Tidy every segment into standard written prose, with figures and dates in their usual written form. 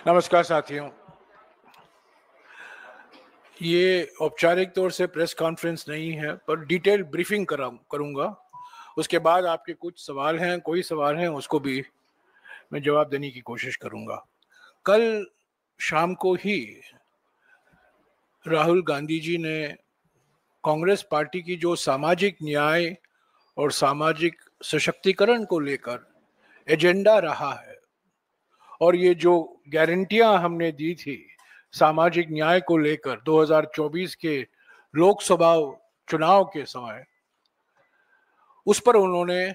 नमस्कार साथियों, ये औपचारिक तौर से प्रेस कॉन्फ्रेंस नहीं है, पर डिटेल ब्रीफिंग करूंगा। उसके बाद आपके कुछ सवाल हैं, कोई सवाल हैं, उसको भी मैं जवाब देने की कोशिश करूंगा। कल शाम को ही राहुल गांधी जी ने कांग्रेस पार्टी की जो सामाजिक न्याय और सामाजिक सशक्तिकरण को लेकर एजेंडा रहा है, और ये जो गारंटियां हमने दी थी सामाजिक न्याय को लेकर 2024 के लोकसभा चुनाव के समय, उस पर उन्होंने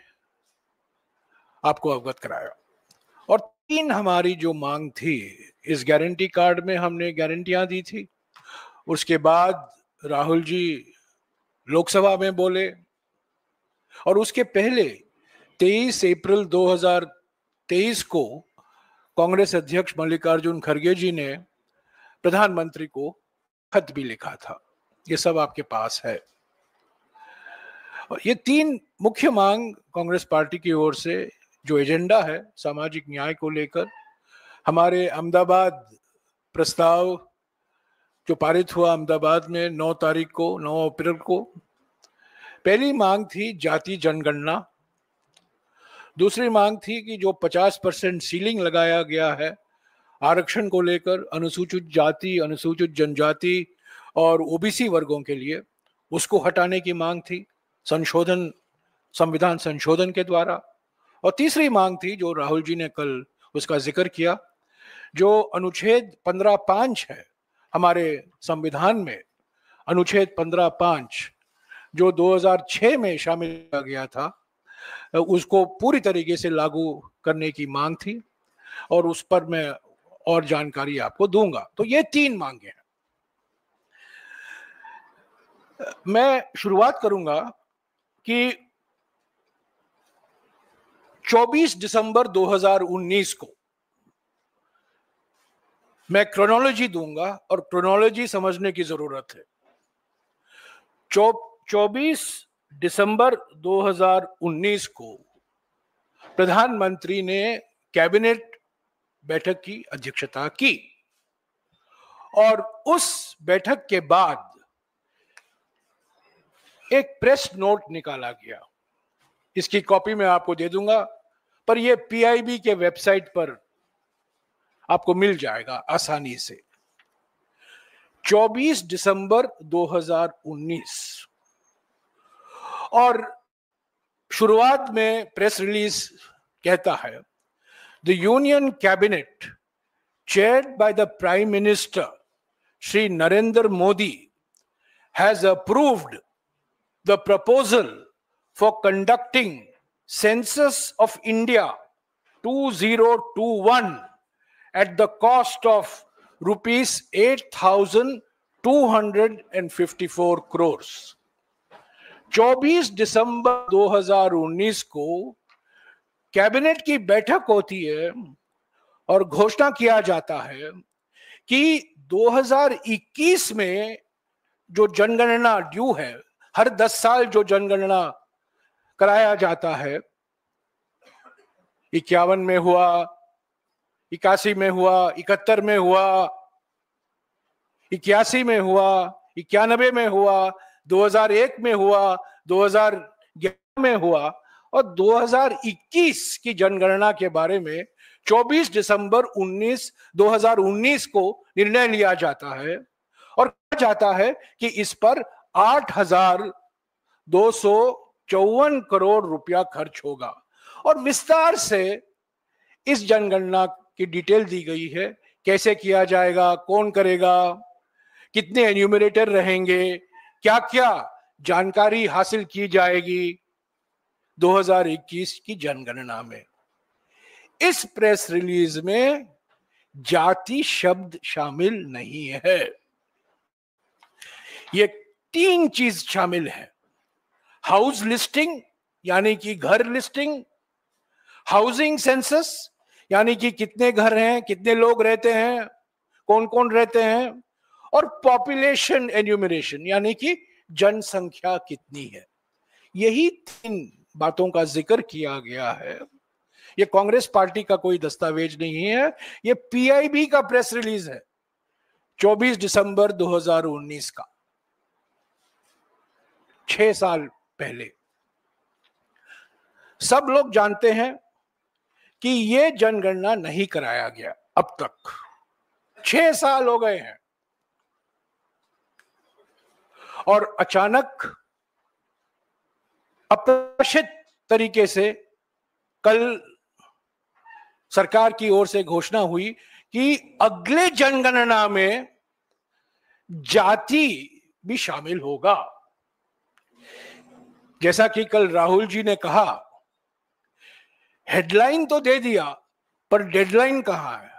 आपको अवगत कराया। और 3 हमारी जो मांग थी, इस गारंटी कार्ड में हमने गारंटियां दी थी। उसके बाद राहुल जी लोकसभा में बोले, और उसके पहले 23 अप्रैल 2023 को कांग्रेस अध्यक्ष मल्लिकार्जुन खड़गे जी ने प्रधानमंत्री को खत भी लिखा था। ये सब आपके पास है। और ये 3 मुख्य मांग कांग्रेस पार्टी की ओर से जो एजेंडा है सामाजिक न्याय को लेकर, हमारे अहमदाबाद प्रस्ताव जो पारित हुआ अहमदाबाद में 9 अप्रैल को, पहली मांग थी जाति जनगणना। दूसरी मांग थी कि जो 50% सीलिंग लगाया गया है आरक्षण को लेकर अनुसूचित जाति, अनुसूचित जनजाति और ओबीसी वर्गों के लिए, उसको हटाने की मांग थी संविधान संशोधन के द्वारा। और तीसरी मांग थी जो राहुल जी ने कल उसका जिक्र किया, जो अनुच्छेद 15(5) है हमारे संविधान में, अनुच्छेद 15(5) जो 2006 में शामिल किया गया था, उसको पूरी तरीके से लागू करने की मांग थी, और उस पर मैं और जानकारी आपको दूंगा। तो ये 3 मांगे हैं। मैं शुरुआत करूंगा कि 24 दिसंबर 2019 को मैं क्रोनोलॉजी दूंगा, और क्रोनोलॉजी समझने की जरूरत है। 24 दिसंबर 2019 को प्रधानमंत्री ने कैबिनेट बैठक की अध्यक्षता की, और उस बैठक के बाद एक प्रेस नोट निकाला गया। इसकी कॉपी मैं आपको दे दूंगा, पर यह पीआईबी के वेबसाइट पर आपको मिल जाएगा आसानी से। 24 दिसंबर 2019, और शुरुआत में प्रेस रिलीज कहता है, the union cabinet chaired by the Prime Minister Shri Narendra Modi has approved the proposal for conducting Census of India 2021 at the cost of rupees 8,254 crores. 24 दिसंबर 2019 को कैबिनेट की बैठक होती है और घोषणा किया जाता है कि 2021 में जो जनगणना ड्यू है, हर 10 साल जो जनगणना कराया जाता है, 51 में हुआ, 81 में हुआ, 71 में हुआ, 81 में हुआ, 91 में हुआ, 2001 में हुआ, 2011 में हुआ, और 2021 की जनगणना के बारे में 24 दिसंबर 2019 को निर्णय लिया जाता है, और कहा जाता है कि इस पर 8,254 करोड़ रुपया खर्च होगा। और विस्तार से इस जनगणना की डिटेल दी गई है, कैसे किया जाएगा, कौन करेगा, कितने एन्यूमरेटर रहेंगे, क्या क्या जानकारी हासिल की जाएगी 2021 की जनगणना में। इस प्रेस रिलीज में जाति शब्द शामिल नहीं है। ये 3 चीज शामिल है: हाउस लिस्टिंग यानी कि घर लिस्टिंग, हाउसिंग सेंसस यानी कि कितने घर हैं, कितने लोग रहते हैं, कौन कौन रहते हैं, और पॉपुलेशन एन्यूमरेशन यानी कि जनसंख्या कितनी है। यही 3 बातों का जिक्र किया गया है। ये कांग्रेस पार्टी का कोई दस्तावेज नहीं है, ये पीआईबी का प्रेस रिलीज है 24 दिसंबर 2019 का, 6 साल पहले। सब लोग जानते हैं कि यह जनगणना नहीं कराया गया अब तक, 6 साल हो गए हैं। और अचानक अप्रत्याशित तरीके से कल सरकार की ओर से घोषणा हुई कि अगले जनगणना में जाति भी शामिल होगा। जैसा कि कल राहुल जी ने कहा, हेडलाइन तो दे दिया पर डेडलाइन कहां है।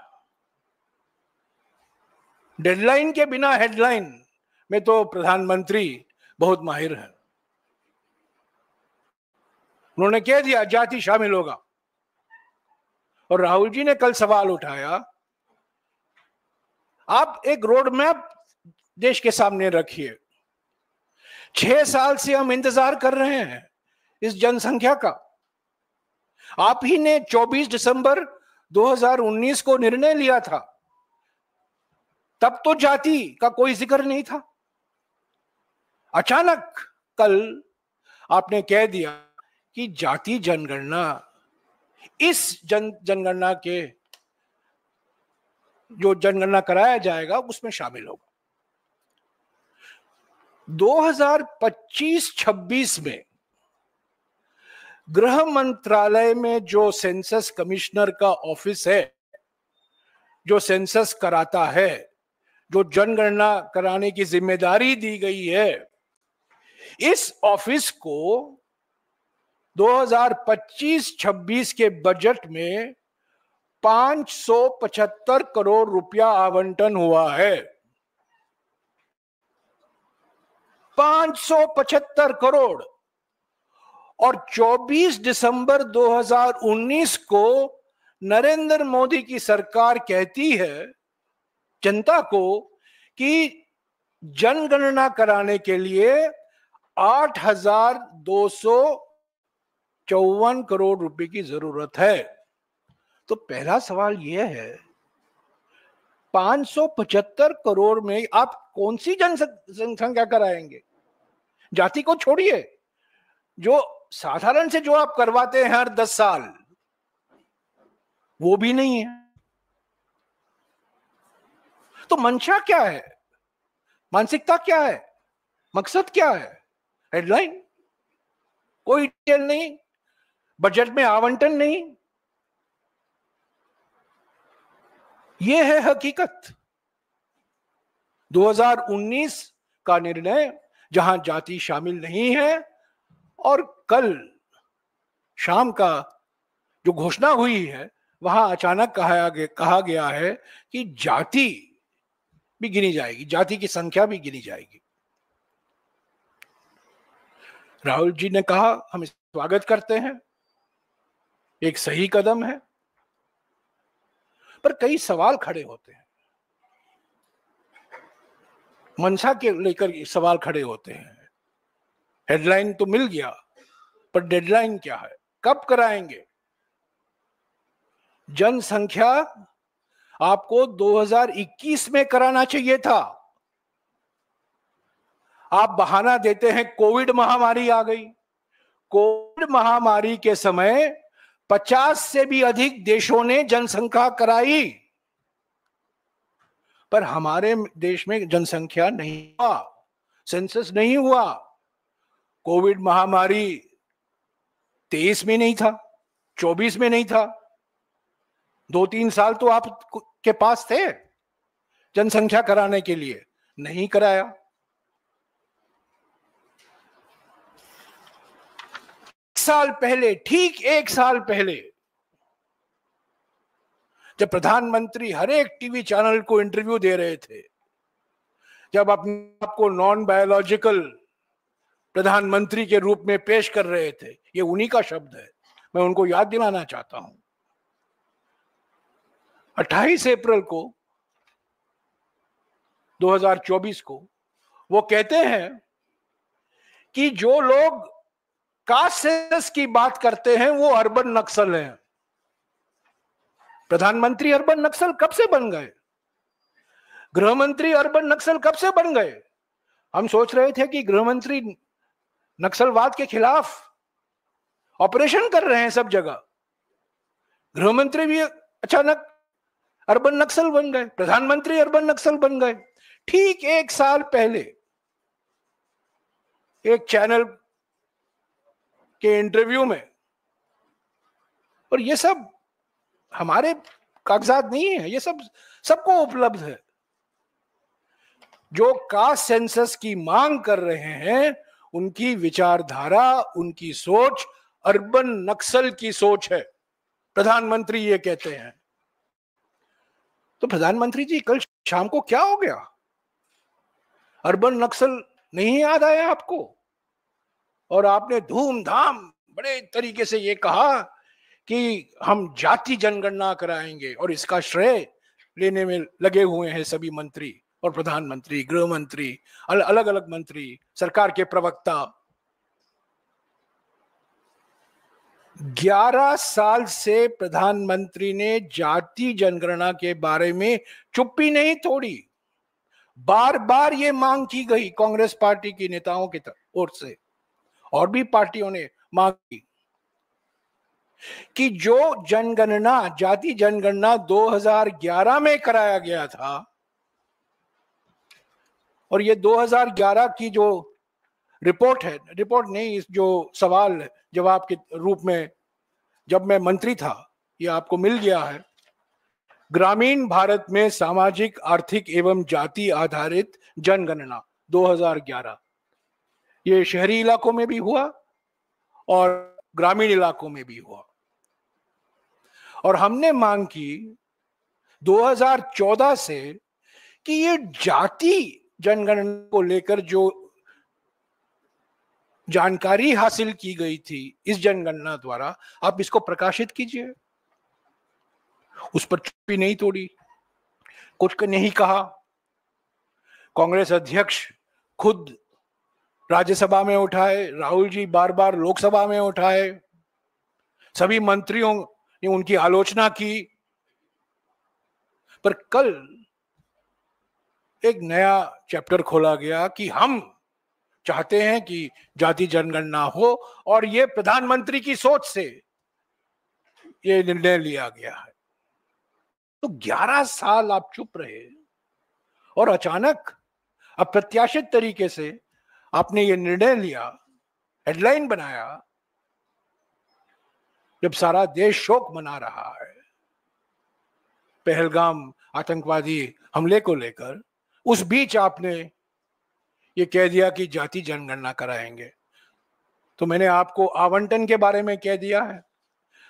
डेडलाइन के बिना हेडलाइन में तो प्रधानमंत्री बहुत माहिर है। उन्होंने कह दिया जाति शामिल होगा, और राहुल जी ने कल सवाल उठाया, आप एक रोड मैप देश के सामने रखिए। 6 साल से हम इंतजार कर रहे हैं इस जनसंख्या का। आप ही ने 24 दिसंबर 2019 को निर्णय लिया था, तब तो जाति का कोई जिक्र नहीं था। अचानक कल आपने कह दिया कि जाति जनगणना इस जनगणना के जो जनगणना कराया जाएगा उसमें शामिल होगा। 2025-26 में गृह मंत्रालय में जो सेंसस कमिश्नर का ऑफिस है, जो सेंसस कराता है, जो जनगणना कराने की जिम्मेदारी दी गई है, इस ऑफिस को 2025-26 के बजट में 575 करोड़ रुपया आवंटन हुआ है। 575 करोड़। और 24 दिसंबर 2019 को नरेंद्र मोदी की सरकार कहती है जनता को कि जनगणना कराने के लिए 8,254 करोड़ रुपए की जरूरत है। तो पहला सवाल यह है, 575 करोड़ में आप कौन सी जनसंख्या कराएंगे? जाति को छोड़िए, जो साधारण से जो आप करवाते हैं हर 10 साल, वो भी नहीं है। तो मंशा क्या है, मानसिकता क्या है, मकसद क्या है? हेडलाइन, कोई डिटेल नहीं, बजट में आवंटन नहीं। यह है हकीकत। 2019 का निर्णय जहां जाति शामिल नहीं है, और कल शाम का जो घोषणा हुई है वहां अचानक कहा गया है कि जाति भी गिनी जाएगी, जाति की संख्या भी गिनी जाएगी। राहुल जी ने कहा हम स्वागत करते हैं, एक सही कदम है, पर कई सवाल खड़े होते हैं। मंशा के लेकर सवाल खड़े होते हैं। हेडलाइन तो मिल गया, पर डेडलाइन क्या है, कब कराएंगे? जनसंख्या आपको 2021 में कराना चाहिए था। आप बहाना देते हैं कोविड महामारी आ गई। कोविड महामारी के समय 50 से भी अधिक देशों ने जनसंख्या कराई, पर हमारे देश में जनसंख्या नहीं हुआ, सेंसस नहीं हुआ। कोविड महामारी 23 में नहीं था, 24 में नहीं था। 2-3 साल तो आप के पास थे जनसंख्या कराने के लिए, नहीं कराया। साल पहले, ठीक 1 साल पहले, जब प्रधानमंत्री हर एक टीवी चैनल को इंटरव्यू दे रहे थे, जब अपने आप को नॉन बायोलॉजिकल प्रधानमंत्री के रूप में पेश कर रहे थे, ये उन्हीं का शब्द है, मैं उनको याद दिलाना चाहता हूं। 28 अप्रैल को 2024 को वो कहते हैं कि जो लोग कास्ट सेंसस की बात करते हैं वो अर्बन नक्सल हैं। प्रधानमंत्री अर्बन नक्सल कब से बन गए? गृह मंत्री अर्बन नक्सल कब से बन गए? हम सोच रहे थे कि गृह मंत्री नक्सलवाद के खिलाफ ऑपरेशन कर रहे हैं सब जगह, गृह मंत्री भी अचानक अर्बन नक्सल बन गए, प्रधानमंत्री अर्बन नक्सल बन गए। ठीक 1 साल पहले एक चैनल के इंटरव्यू में, और ये सब हमारे कागजात नहीं है, ये सब सबको उपलब्ध है, जो कास्ट सेंसस की मांग कर रहे हैं उनकी विचारधारा, उनकी सोच अर्बन नक्सल की सोच है, प्रधानमंत्री ये कहते हैं। तो प्रधानमंत्री जी कल शाम को क्या हो गया? अर्बन नक्सल नहीं याद आया आपको? और आपने धूमधाम बड़े तरीके से ये कहा कि हम जाति जनगणना कराएंगे, और इसका श्रेय लेने में लगे हुए हैं सभी मंत्री और प्रधानमंत्री, गृह मंत्री, अलग अलग मंत्री, सरकार के प्रवक्ता। 11 साल से प्रधानमंत्री ने जाति जनगणना के बारे में चुप्पी नहीं तोड़ी। बार बार ये मांग की गई कांग्रेस पार्टी की नेताओं की ओर से, और भी पार्टियों ने मांग की कि जो जनगणना, जाति जनगणना 2011 में कराया गया था, और ये 2011 की जो रिपोर्ट है, रिपोर्ट नहीं, इस जो सवाल जवाब के रूप में जब मैं मंत्री था, ये आपको मिल गया है। ग्रामीण भारत में सामाजिक, आर्थिक एवं जाति आधारित जनगणना 2011, ये शहरी इलाकों में भी हुआ और ग्रामीण इलाकों में भी हुआ। और हमने मांग की 2014 से कि ये जाति जनगणना को लेकर जो जानकारी हासिल की गई थी इस जनगणना द्वारा, आप इसको प्रकाशित कीजिए। उस पर चुप्पी नहीं तोड़ी, कुछ नहीं कहा। कांग्रेस अध्यक्ष खुद राज्यसभा में उठाए, राहुल जी बार बार लोकसभा में उठाए, सभी मंत्रियों ने उनकी आलोचना की। पर कल एक नया चैप्टर खोला गया कि हम चाहते हैं कि जाति जनगणना हो, और ये प्रधानमंत्री की सोच से ये निर्णय लिया गया है। तो 11 साल आप चुप रहे, और अचानक अप्रत्याशित तरीके से आपने ये निर्णय लिया, हेडलाइन बनाया, जब सारा देश शोक मना रहा है पहलगाम आतंकवादी हमले को लेकर। उस बीच आपने ये कह दिया कि जाति जनगणना कराएंगे। तो मैंने आपको आवंटन के बारे में कह दिया है,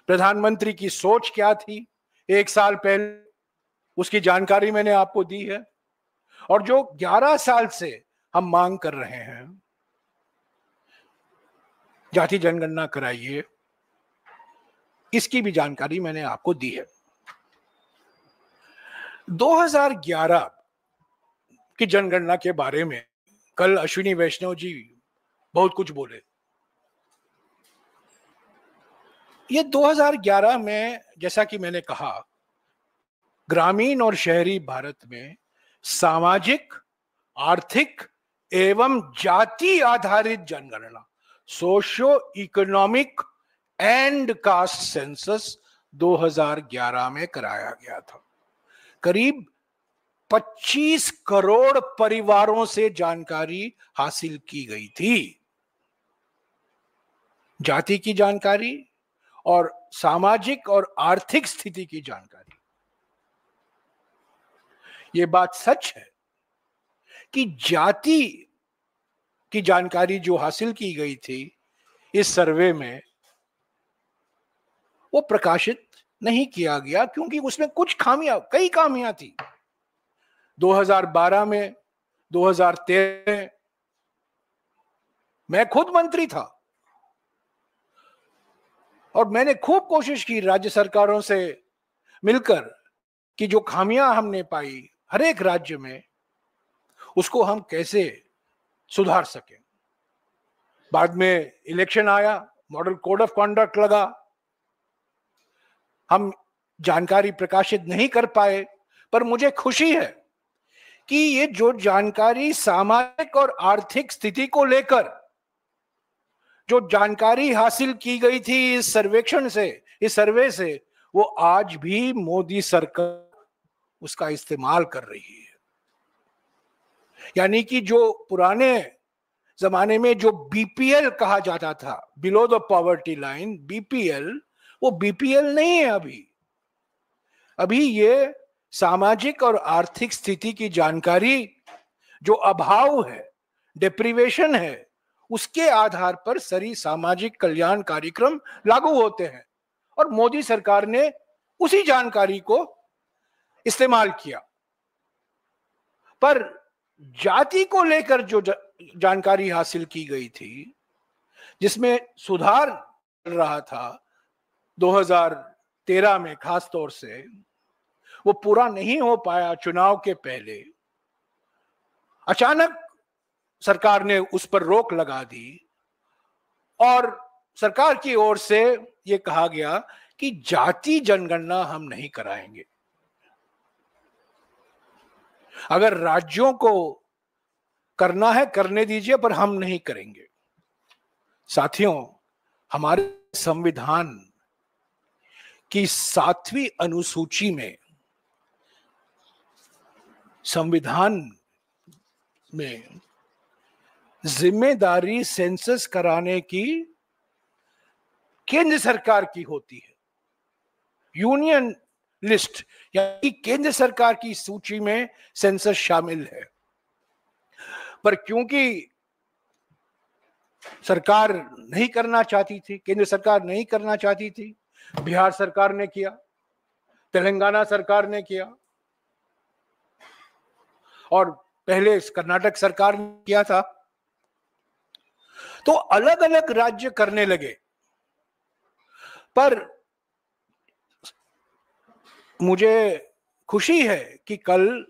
प्रधानमंत्री की सोच क्या थी 1 साल पहले, उसकी जानकारी मैंने आपको दी है। और जो 11 साल से हम मांग कर रहे हैं, जाति जनगणना कराइए, इसकी भी जानकारी मैंने आपको दी है। 2011 की जनगणना के बारे में कल अश्विनी वैष्णव जी बहुत कुछ बोले। ये 2011 में, जैसा कि मैंने कहा, ग्रामीण और शहरी भारत में सामाजिक, आर्थिक एवं जाति आधारित जनगणना, socio economic and caste census 2011 में कराया गया था। करीब 25 करोड़ परिवारों से जानकारी हासिल की गई थी, जाति की जानकारी और सामाजिक और आर्थिक स्थिति की जानकारी। यह बात सच है कि जाति की जानकारी जो हासिल की गई थी इस सर्वे में, वो प्रकाशित नहीं किया गया, क्योंकि उसमें कुछ खामियां, कई खामियां थी। 2012 में, 2013 में मैं खुद मंत्री था, और मैंने खूब कोशिश की राज्य सरकारों से मिलकर कि जो खामियां हमने पाई हर एक राज्य में, उसको हम कैसे सुधार सकें। बाद में इलेक्शन आया, मॉडल कोड ऑफ कॉन्डक्ट लगा, हम जानकारी प्रकाशित नहीं कर पाए। पर मुझे खुशी है कि ये जो जानकारी सामाजिक और आर्थिक स्थिति को लेकर जो जानकारी हासिल की गई थी इस सर्वेक्षण से, इस सर्वे से, वो आज भी मोदी सरकार उसका इस्तेमाल कर रही है। यानी कि जो पुराने जमाने में जो बीपीएल कहा जाता था, below the poverty line, BPL, वो बीपीएल नहीं है अभी। अभी ये सामाजिक और आर्थिक स्थिति की जानकारी, जो अभाव है, डिप्रीवेशन है, उसके आधार पर सारी सामाजिक कल्याण कार्यक्रम लागू होते हैं। और मोदी सरकार ने उसी जानकारी को इस्तेमाल किया। पर जाति को लेकर जो जानकारी हासिल की गई थी, जिसमें सुधार चल रहा था 2013 में खास तौर से, वो पूरा नहीं हो पाया चुनाव के पहले। अचानक सरकार ने उस पर रोक लगा दी और सरकार की ओर से यह कहा गया कि जाति जनगणना हम नहीं कराएंगे। अगर राज्यों को करना है करने दीजिए, पर हम नहीं करेंगे। साथियों, हमारे संविधान की 7वीं अनुसूची में, संविधान में जिम्मेदारी सेंसस कराने की केंद्र सरकार की होती है। यूनियन लिस्ट यानी केंद्र सरकार की सूची में सेंसस शामिल है। पर क्योंकि सरकार नहीं करना चाहती थी, केंद्र सरकार नहीं करना चाहती थी, बिहार सरकार ने किया, तेलंगाना सरकार ने किया, और पहले कर्नाटक सरकार ने किया था, तो अलग अलग राज्य करने लगे। पर मुझे खुशी है कि कल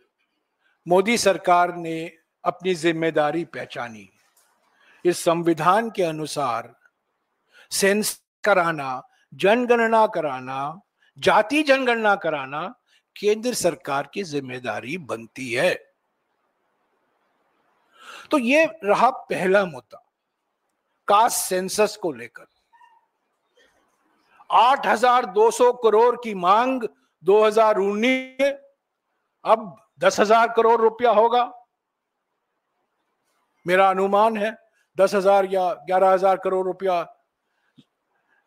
मोदी सरकार ने अपनी जिम्मेदारी पहचानी। इस संविधान के अनुसार सेंस कराना, जनगणना कराना, जाति जनगणना कराना केंद्र सरकार की जिम्मेदारी बनती है। तो ये रहा पहला मुद्दा, कास्ट सेंसस को लेकर। 8,200 करोड़ की मांग 2019 में अब 10,000 करोड़ रुपया होगा। मेरा अनुमान है 10,000 या 11,000 करोड़ रुपया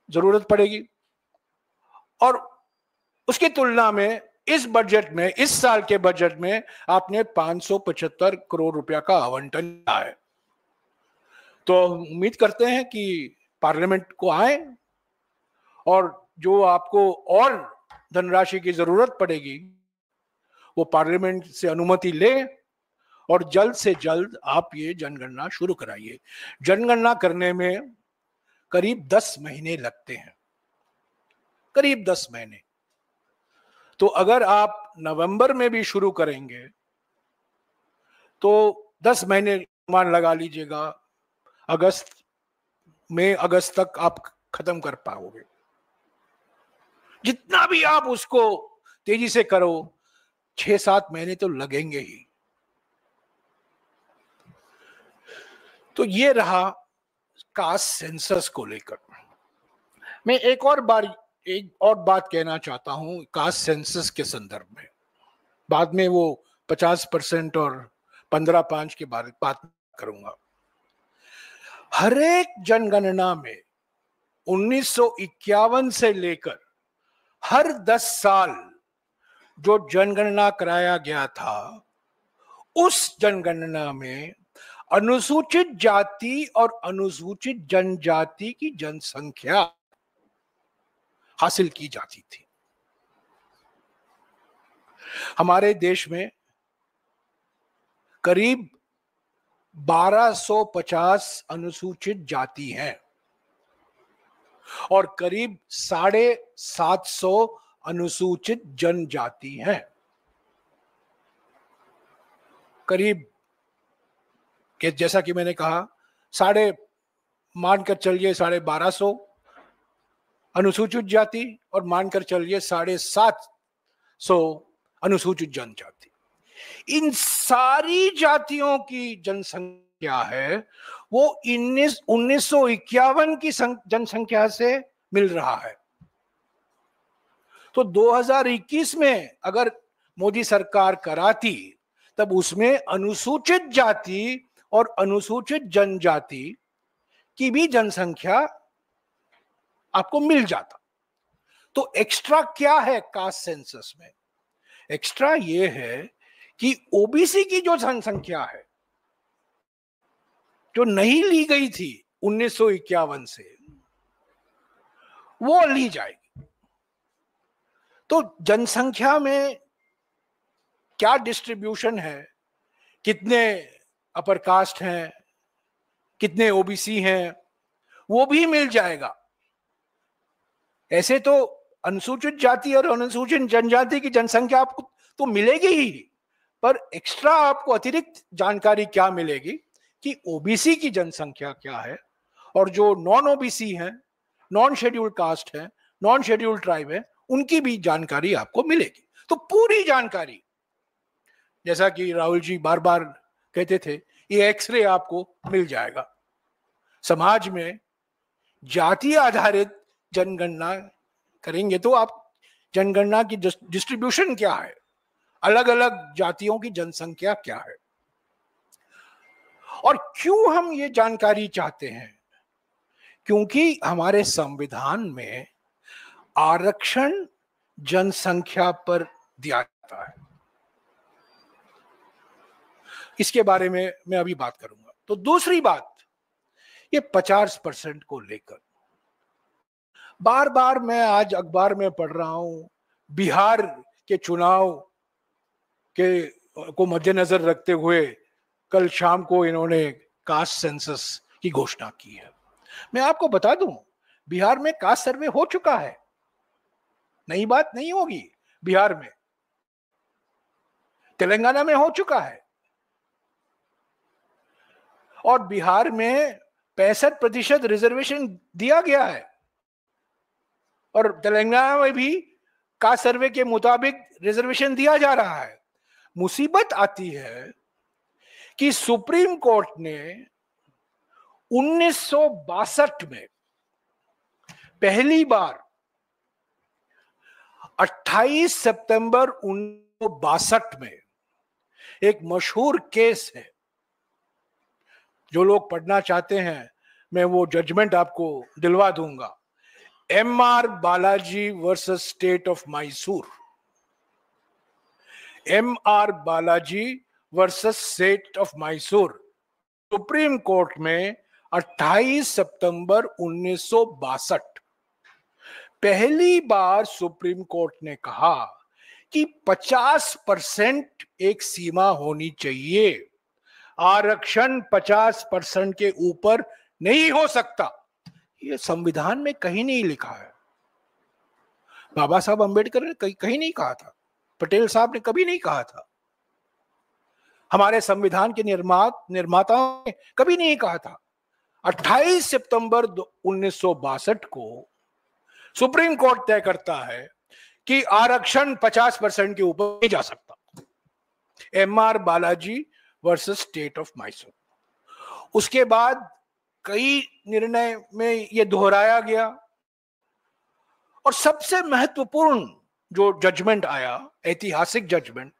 जरूरत पड़ेगी। और उसकी तुलना में इस बजट में, इस साल के बजट में आपने 575 करोड़ रुपया का आवंटन किया है। तो उम्मीद करते हैं कि पार्लियामेंट को आए और जो आपको और धनराशि की जरूरत पड़ेगी वो पार्लियामेंट से अनुमति ले और जल्द से जल्द आप ये जनगणना शुरू कराइए। जनगणना करने में करीब 10 महीने लगते हैं, करीब 10 महीने। तो अगर आप नवंबर में भी शुरू करेंगे तो 10 महीने मान लगा लीजिएगा, अगस्त तक आप खत्म कर पाओगे। जितना भी आप उसको तेजी से करो, 6-7 महीने तो लगेंगे ही। तो ये रहा कास्ट सेंसस को लेकर। मैं एक और बात कहना चाहता हूं कास्ट सेंसस के संदर्भ में। बाद में वो 50% और 15.5 के बारे में बात करूंगा। हर एक जनगणना में 1951 से लेकर हर 10 साल जो जनगणना कराया गया था, उस जनगणना में अनुसूचित जाति और अनुसूचित जनजाति की जनसंख्या हासिल की जाती थी। हमारे देश में करीब 1250 अनुसूचित जाति हैं और करीब 750 अनुसूचित जनजाति हैं। करीब के जैसा कि मैंने कहा, मानकर चलिए 1250 अनुसूचित जाति और मानकर चलिए 750 अनुसूचित जनजाति। इन सारी जातियों की जनसंख्या है वो 1951 की जनसंख्या से मिल रहा है। तो 2021 में अगर मोदी सरकार कराती तब उसमें अनुसूचित जाति और अनुसूचित जनजाति की भी जनसंख्या आपको मिल जाता। तो एक्स्ट्रा क्या है कास्ट सेंसस में? एक्स्ट्रा ये है कि ओबीसी की जो जनसंख्या है जो नहीं ली गई थी 1951 से, वो ली जाएगी। तो जनसंख्या में क्या डिस्ट्रीब्यूशन है, कितने अपर कास्ट हैं, कितने ओबीसी हैं, वो भी मिल जाएगा। ऐसे तो अनुसूचित जाति और अनुसूचित जनजाति की जनसंख्या आपको तो मिलेगी ही, पर एक्स्ट्रा आपको अतिरिक्त जानकारी क्या मिलेगी कि ओबीसी की जनसंख्या क्या है और जो नॉन ओबीसी हैं, नॉन शेड्यूल्ड कास्ट है, नॉन शेड्यूल्ड ट्राइब है, उनकी भी जानकारी आपको मिलेगी। तो पूरी जानकारी, जैसा कि राहुल जी बार बार कहते थे, ये एक्सरे आपको मिल जाएगा। समाज में जाति आधारित जनगणना करेंगे तो आप जनगणना की डिस्ट्रीब्यूशन क्या है, अलग अलग जातियों की जनसंख्या क्या है, और क्यों हम ये जानकारी चाहते हैं? क्योंकि हमारे संविधान में आरक्षण जनसंख्या पर दिया जाता है। इसके बारे में मैं अभी बात करूंगा। तो दूसरी बात, ये 50% को लेकर बार बार मैं आज अखबार में पढ़ रहा हूं, बिहार के चुनाव को मद्देनजर रखते हुए कल शाम को इन्होंने कास्ट सेंसस की घोषणा की है। मैं आपको बता दूं, बिहार में कास्ट सर्वे हो चुका है, नई बात नहीं होगी। बिहार में, तेलंगाना में हो चुका है, और बिहार में 65% रिजर्वेशन दिया गया है, और तेलंगाना में भी कास्ट सर्वे के मुताबिक रिजर्वेशन दिया जा रहा है। मुसीबत आती है कि सुप्रीम कोर्ट ने 1962 में पहली बार 28 सितंबर 1962 में एक मशहूर केस है, जो लोग पढ़ना चाहते हैं मैं वो जजमेंट आपको दिलवा दूंगा, MR Balaji versus State of Mysore. MR Balaji versus State of Mysore, supreme court में 28 सितंबर 1962 पहली बार सुप्रीम कोर्ट ने कहा कि 50% एक सीमा होनी चाहिए, आरक्षण 50% के ऊपर नहीं हो सकता। ये संविधान में कहीं नहीं लिखा है। बाबा साहब अंबेडकर ने कहीं नहीं कहा था, पटेल साहब ने कभी नहीं कहा था, हमारे संविधान के निर्माताओं ने कभी नहीं कहा था। 28 सितंबर 1962 को सुप्रीम कोर्ट तय करता है कि आरक्षण 50% के ऊपर नहीं जा सकता। MR Balaji versus State of Mysore. उसके बाद कई निर्णय में यह दोहराया गया, और सबसे महत्वपूर्ण जो जजमेंट आया, ऐतिहासिक जजमेंट,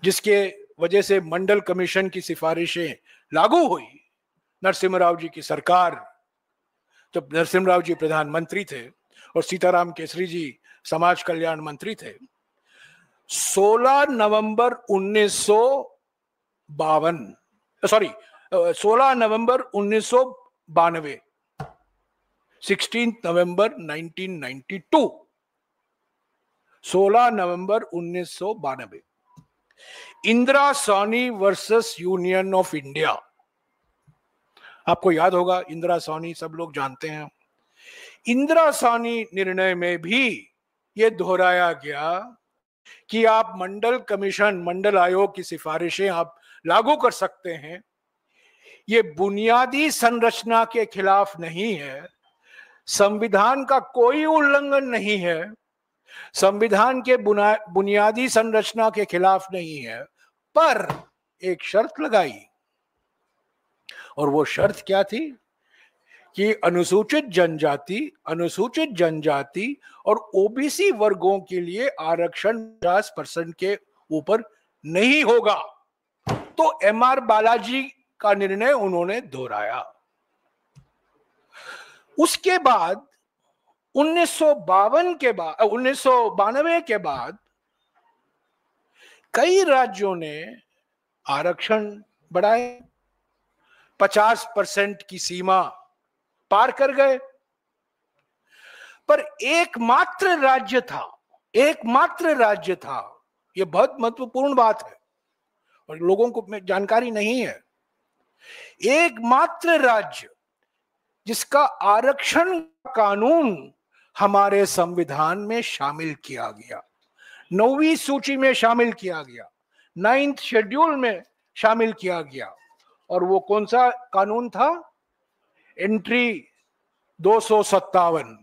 जिसके वजह से मंडल कमीशन की सिफारिशें लागू हुई, नरसिम्हा जी की सरकार, जब नरसिम्हा जी प्रधानमंत्री थे और सीताराम केसरी जी समाज कल्याण मंत्री थे, 16 नवंबर 1992, 16 नवंबर 1992, 16 नवंबर 1992, Indira Sawhney versus union of India. आपको याद होगा, इंदिरा सोनी सब लोग जानते हैं। इंदिरा सोनी निर्णय में भी यह दोहराया गया कि आप मंडल कमीशन, मंडल आयोग की सिफारिशें आप लागू कर सकते हैं, ये बुनियादी संरचना के खिलाफ नहीं है, संविधान का कोई उल्लंघन नहीं है, संविधान के बुनियादी संरचना के खिलाफ नहीं है, पर एक शर्त लगाई। और वो शर्त क्या थी कि अनुसूचित जनजाति और ओबीसी वर्गों के लिए आरक्षण 50% के ऊपर नहीं होगा। तो एमआर बालाजी का निर्णय उन्होंने दोहराया। उसके बाद 1992 के बाद कई राज्यों ने आरक्षण बढ़ाए, 50% की सीमा पार कर गए। पर एकमात्र राज्य था, यह बहुत महत्वपूर्ण बात है और लोगों को जानकारी नहीं है, एकमात्र राज्य जिसका आरक्षण कानून हमारे संविधान में शामिल किया गया, 9वीं सूची में शामिल किया गया, 9th शेड्यूल में शामिल किया गया। और वो कौन सा कानून था? Entry 257,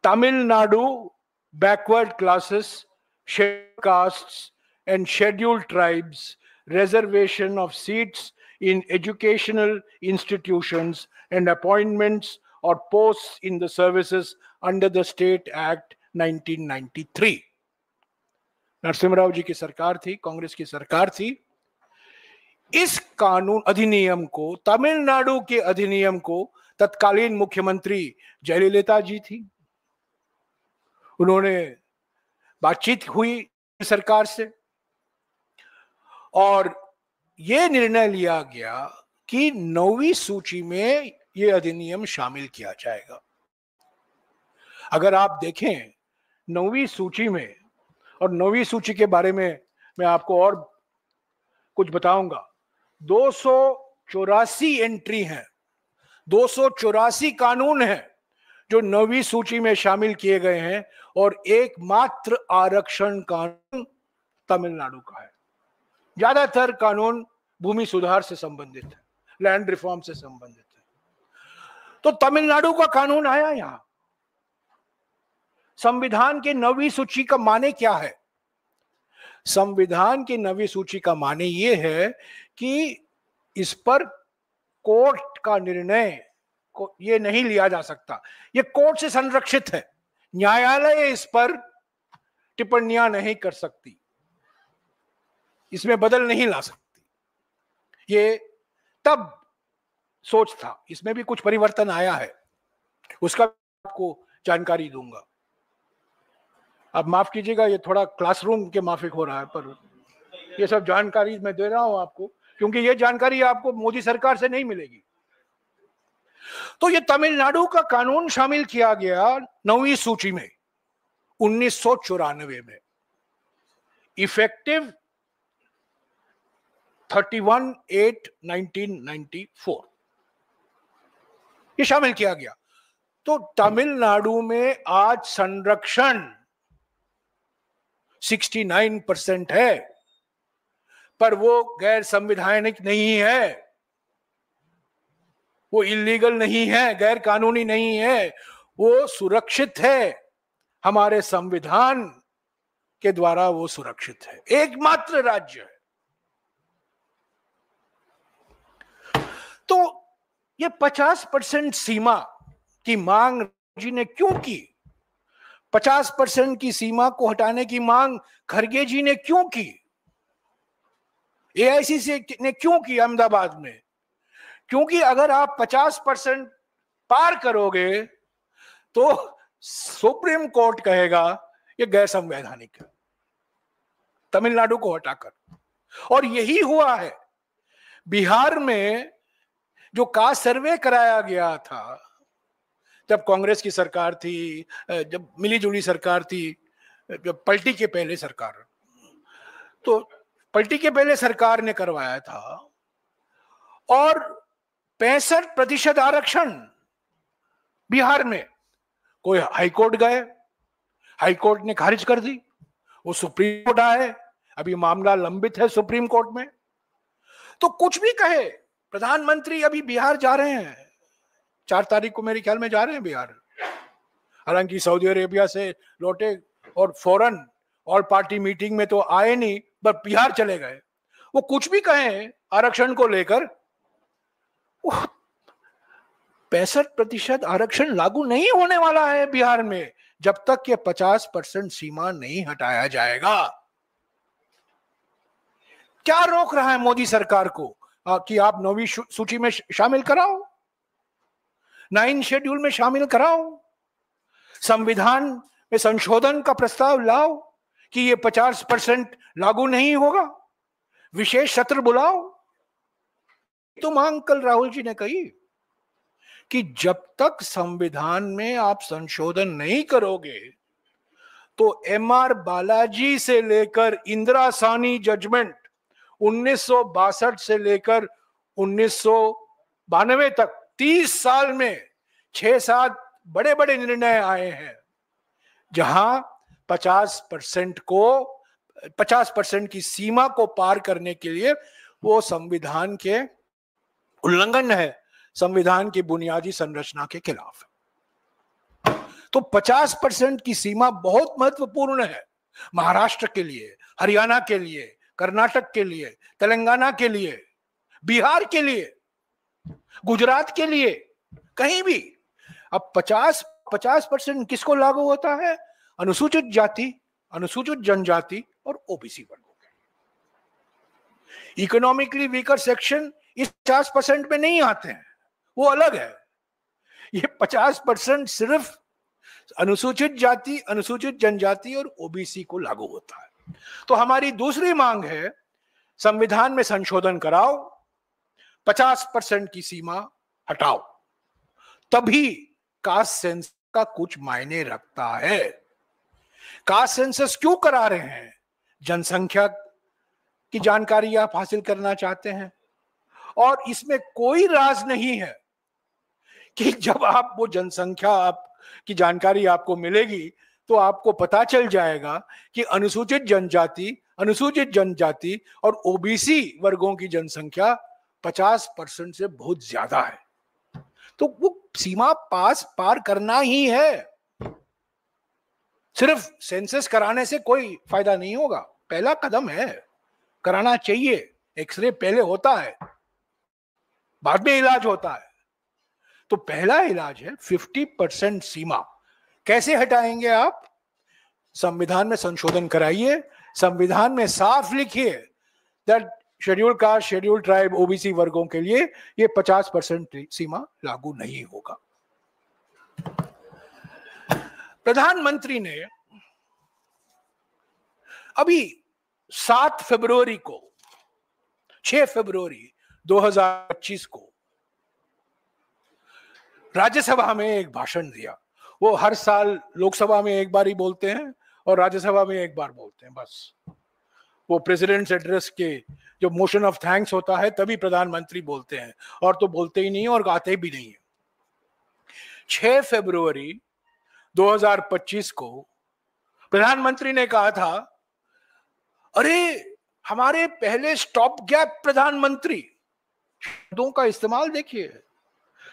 Tamil Nadu backward classes, scheduled castes and scheduled tribes, reservation of seats in educational institutions and appointments or posts in the services under the State Act 1993। Narasimha जी की सरकार थी, कांग्रेस की सरकार थी। इस कानून अधिनियम को, तमिलनाडु के अधिनियम को तत्कालीन मुख्यमंत्री जयललिता जी थी। उन्होंने बातचीत हुई सरकार से और यह निर्णय लिया गया कि 9वीं सूची में यह अधिनियम शामिल किया जाएगा। अगर आप देखें 9वीं सूची में, और 9वीं सूची के बारे में मैं आपको और कुछ बताऊंगा, 284 एंट्री हैं, 284 कानून हैं जो 9वीं सूची में शामिल किए गए हैं, और एकमात्र आरक्षण कानून तमिलनाडु का है। ज्यादातर कानून भूमि सुधार से संबंधित है, लैंड रिफॉर्म से संबंधित है। तो तमिलनाडु का कानून आया यहां। संविधान के 9वीं सूची का माने क्या है? संविधान की 9वीं सूची का माने यह है कि इस पर कोर्ट का निर्णय को यह नहीं लिया जा सकता, यह कोर्ट से संरक्षित है, न्यायालय इस पर टिप्पणियां नहीं कर सकती, इसमें बदल नहीं ला सकती। ये तब सोच था, इसमें भी कुछ परिवर्तन आया है, उसका आपको जानकारी दूंगा। अब माफ कीजिएगा, ये थोड़ा क्लासरूम के माफिक हो रहा है, पर ये सब जानकारी मैं दे रहा हूं आपको, क्योंकि ये जानकारी आपको मोदी सरकार से नहीं मिलेगी। तो ये तमिलनाडु का कानून शामिल किया गया 9वीं सूची में 1994 में, इफेक्टिव 31/8/1994 ये शामिल किया गया। तो तमिलनाडु में आज संरक्षण 69% है, पर वो गैर संवैधानिक नहीं है, वो इलीगल नहीं है, गैर कानूनी नहीं है, वो सुरक्षित है, हमारे संविधान के द्वारा वो सुरक्षित है, एकमात्र राज्य है। तो ये 50% सीमा की मांग जी ने क्यों की? 50% की सीमा को हटाने की मांग खरगे जी ने क्यों की? एआईसीसी ने क्यों की अहमदाबाद में? क्योंकि अगर आप 50% पार करोगे तो सुप्रीम कोर्ट कहेगा ये गैर संवैधानिक है, तमिलनाडु को हटाकर। और यही हुआ है। बिहार में जो कास्ट सर्वे कराया गया था, जब कांग्रेस की सरकार थी, जब मिलीजुली सरकार थी, जब पलटी के पहले सरकार, तो पलटी के पहले सरकार ने करवाया था, और 65% आरक्षण बिहार में। कोई हाईकोर्ट गए, हाईकोर्ट ने खारिज कर दी, वो सुप्रीम कोर्ट आए, अभी मामला लंबित है सुप्रीम कोर्ट में। तो कुछ भी कहे, प्रधानमंत्री अभी बिहार जा रहे हैं, 4 तारीख को मेरे ख्याल में जा रहे हैं बिहार। हालांकि सऊदी अरेबिया से लौटे और फौरन ऑल पार्टी मीटिंग में तो आए नहीं, पर बिहार चले गए। वो कुछ भी कहें आरक्षण को लेकर, 65% आरक्षण लागू नहीं होने वाला है बिहार में जब तक ये 50% सीमा नहीं हटाया जाएगा। क्या रोक रहा है मोदी सरकार को कि आप 9वीं सूची में शामिल कराओ, 9 शेड्यूल में शामिल कराओ, संविधान में संशोधन का प्रस्ताव लाओ कि ये 50% लागू नहीं होगा, विशेष सत्र बुलाओ। तो मांग कल राहुल जी ने कही कि जब तक संविधान में आप संशोधन नहीं करोगे तो एमआर बालाजी से लेकर इंदिरा साहनी जजमेंट 1962 से लेकर 1992 तक 30 साल में 6-7 बड़े बड़े निर्णय आए हैं जहां 50% की सीमा को पार करने के लिए वो संविधान के उल्लंघन है, संविधान की बुनियादी संरचना के खिलाफ है। तो 50% की सीमा बहुत महत्वपूर्ण है महाराष्ट्र के लिए, हरियाणा के लिए, कर्नाटक के लिए, तेलंगाना के लिए, बिहार के लिए, गुजरात के लिए, कहीं भी। अब 50% किसको लागू होता है? अनुसूचित जाति, अनुसूचित जनजाति और ओबीसी वर्गों के। इकोनॉमिकली वीकर सेक्शन इस 50% में नहीं आते हैं, वो अलग है। ये 50% सिर्फ अनुसूचित जाति, अनुसूचित जनजाति और ओबीसी को लागू होता है। तो हमारी दूसरी मांग है, संविधान में संशोधन कराओ, 50% की सीमा हटाओ, तभी कास्ट सेंसस का कुछ मायने रखता है। कास्ट सेंसस क्यों करा रहे हैं? जनसंख्या की जानकारी आप हासिल करना चाहते हैं, और इसमें कोई राज नहीं है कि जब आप वो जनसंख्या की जानकारी आपको मिलेगी तो आपको पता चल जाएगा कि अनुसूचित जनजाति और ओबीसी वर्गों की जनसंख्या 50% से बहुत ज्यादा है। तो वो सीमा पार करना ही है। सिर्फ सेंसस कराने से कोई फायदा नहीं होगा, पहला कदम है, कराना चाहिए। एक्सरे पहले होता है, बाद में इलाज होता है। तो पहला इलाज है 50% सीमा। कैसे हटाएंगे आप? संविधान में संशोधन कराइए, संविधान में साफ लिखिए that schedule caste, schedule tribe, OBC वर्गों के लिए ये 50% सीमा लागू नहीं होगा। प्रधानमंत्री ने अभी 7 फरवरी को, 6 फरवरी 2025 को राज्यसभा में एक भाषण दिया। वो हर साल लोकसभा में एक बार ही बोलते हैं और राज्यसभा में एक बार बोलते हैं, बस। वो प्रेसिडेंट्स एड्रेस के जो मोशन ऑफ थैंक्स होता है तभी प्रधानमंत्री बोलते हैं, और तो बोलते ही नहीं और गाते भी नहीं है। 6 फरवरी 2025 को प्रधानमंत्री ने कहा था, अरे हमारे पहले स्टॉप गैप प्रधानमंत्री, शब्दों का इस्तेमाल देखिए,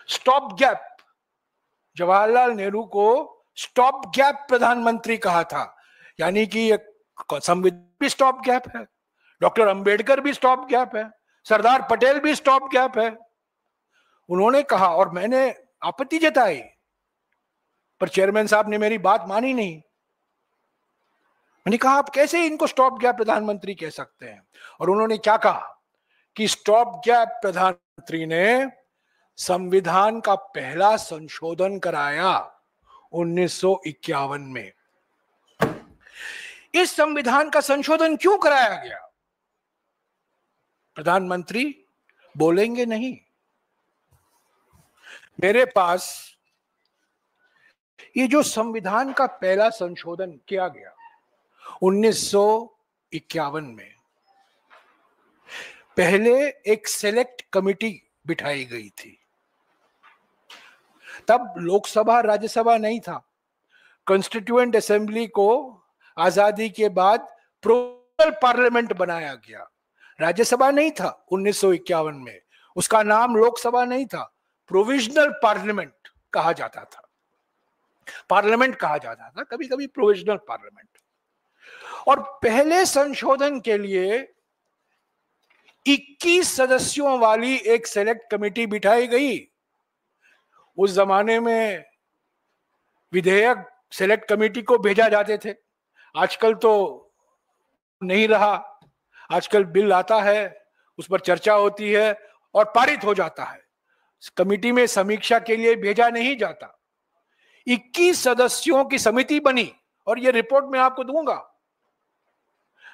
स्टॉप गैप। जवाहरलाल नेहरू को स्टॉप गैप प्रधानमंत्री कहा था, यानी कि संविधान भी स्टॉप गैप है, डॉक्टर अंबेडकर भी स्टॉप गैप है, सरदार पटेल भी स्टॉप गैप है। उन्होंने कहा, और मैंने आपत्ति जताई, पर चेयरमैन साहब ने मेरी बात मानी नहीं। मैंने कहा, आप कैसे इनको स्टॉप गैप प्रधानमंत्री कह सकते हैं? और उन्होंने क्या कहा कि स्टॉप गैप प्रधानमंत्री ने संविधान का पहला संशोधन कराया 1951 में। इस संविधान का संशोधन क्यों कराया गया? प्रधानमंत्री बोलेंगे नहीं। मेरे पास ये जो संविधान का पहला संशोधन किया गया 1951 में, पहले एक सेलेक्ट कमिटी बिठाई गई थी। तब लोकसभा राज्यसभा नहीं था। कॉन्स्टिट्यूएंट असेंबली को आजादी के बाद प्रोविजनल पार्लियामेंट बनाया गया, राज्यसभा नहीं था 1951 में। उसका नाम लोकसभा नहीं था, प्रोविजनल पार्लियामेंट कहा जाता था, पार्लियामेंट कहा जाता था, कभी कभी प्रोविजनल पार्लियामेंट। और पहले संशोधन के लिए 21 सदस्यों वाली एक सेलेक्ट कमेटी बिठाई गई। उस जमाने में विधेयक सेलेक्ट कमेटी को भेजा जाते थे, आजकल तो नहीं रहा। आजकल बिल आता है, उस पर चर्चा होती है और पारित हो जाता है, कमेटी में समीक्षा के लिए भेजा नहीं जाता। 21 सदस्यों की समिति बनी और ये रिपोर्ट मैं आपको दूंगा।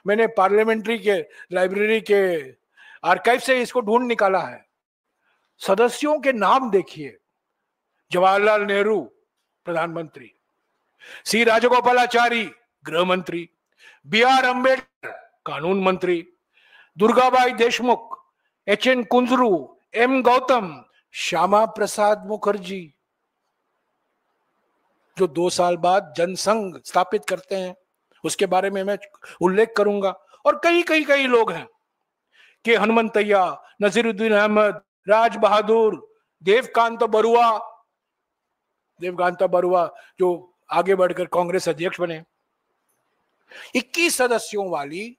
मैंने पार्लियामेंट्री के लाइब्रेरी के आर्काइव से इसको ढूंढ निकाला है। सदस्यों के नाम देखिए, जवाहरलाल नेहरू प्रधानमंत्री, सी राजगोपालाचारी गृह मंत्री, बी आर अम्बेडकर कानून मंत्री, दुर्गाबाई देशमुख, एच एन कुंजरू, एम गौतम, श्यामा प्रसाद मुखर्जी जो 2 साल बाद जनसंघ स्थापित करते हैं, उसके बारे में मैं उल्लेख करूंगा। और कई लोग हैं कि हनुमंतैया, नसीरुद्दीन अहमद, राज बहादुर, देवकांत बरुआ जो आगे बढ़कर कांग्रेस अध्यक्ष बने। 21 सदस्यों वाली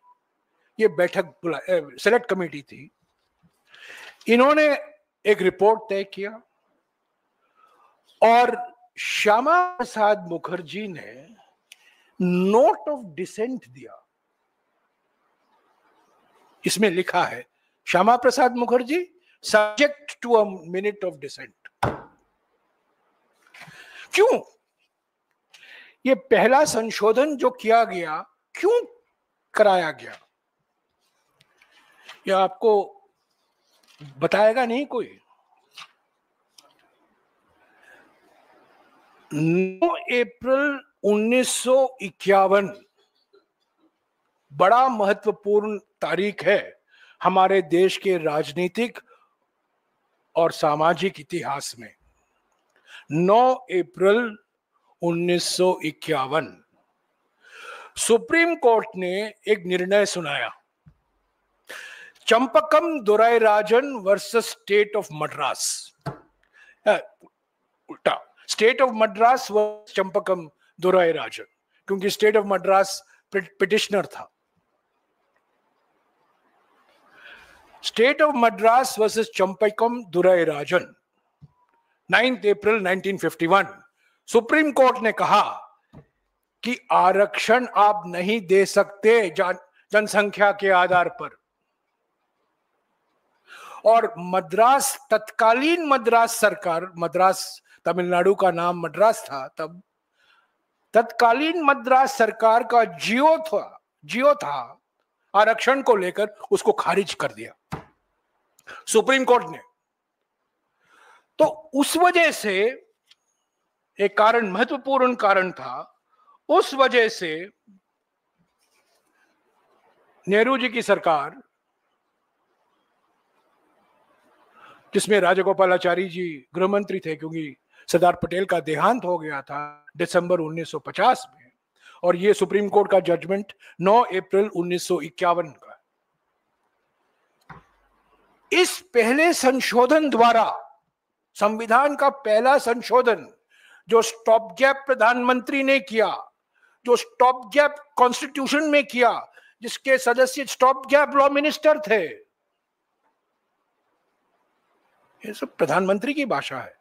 ये बैठक सेलेक्ट कमेटी थी। इन्होंने एक रिपोर्ट तय किया और श्यामा प्रसाद मुखर्जी ने नोट ऑफ डिसेंट दिया। इसमें लिखा है, Shyama Prasad Mukherjee subject to a minute of dissent. क्यों? ये पहला संशोधन जो किया गया, क्यों कराया गया, यह आपको बताएगा नहीं कोई। 9 अप्रैल 1951 बड़ा महत्वपूर्ण तारीख है हमारे देश के राजनीतिक और सामाजिक इतिहास में। 9 अप्रैल 1951 सुप्रीम कोर्ट ने एक निर्णय सुनाया, Champakam Dorairajan versus State of Madras. उल्टा, State of Madras versus Champakam Dorairajan, क्योंकि स्टेट ऑफ मद्रास पिटिशनर था। State of Madras versus Champakam Dorairajan, 9 April 1951। Supreme Court ने कहा कि आरक्षण आप नहीं दे सकते जनसंख्या के आधार पर। और मद्रास, तत्कालीन मद्रास सरकार, मद्रास तमिलनाडु का नाम मद्रास था तब, तत्कालीन मद्रास सरकार का जियो था आरक्षण को लेकर, उसको खारिज कर दिया सुप्रीम कोर्ट ने। तो उस वजह से एक कारण, महत्वपूर्ण कारण था, उस वजह से नेहरू जी की सरकार, जिसमें राजगोपालाचारी जी गृह मंत्री थे, क्योंकि सरदार पटेल का देहांत हो गया था दिसंबर 1950 में, और ये सुप्रीम कोर्ट का जजमेंट 9 अप्रैल 1951 का। इस पहले संशोधन द्वारा, संविधान का पहला संशोधन जो स्टॉप गैप प्रधानमंत्री ने किया, जो स्टॉप गैप कॉन्स्टिट्यूशन में किया, जिसके सदस्य स्टॉप गैप लॉ मिनिस्टर थे, ये सब प्रधानमंत्री की भाषा है।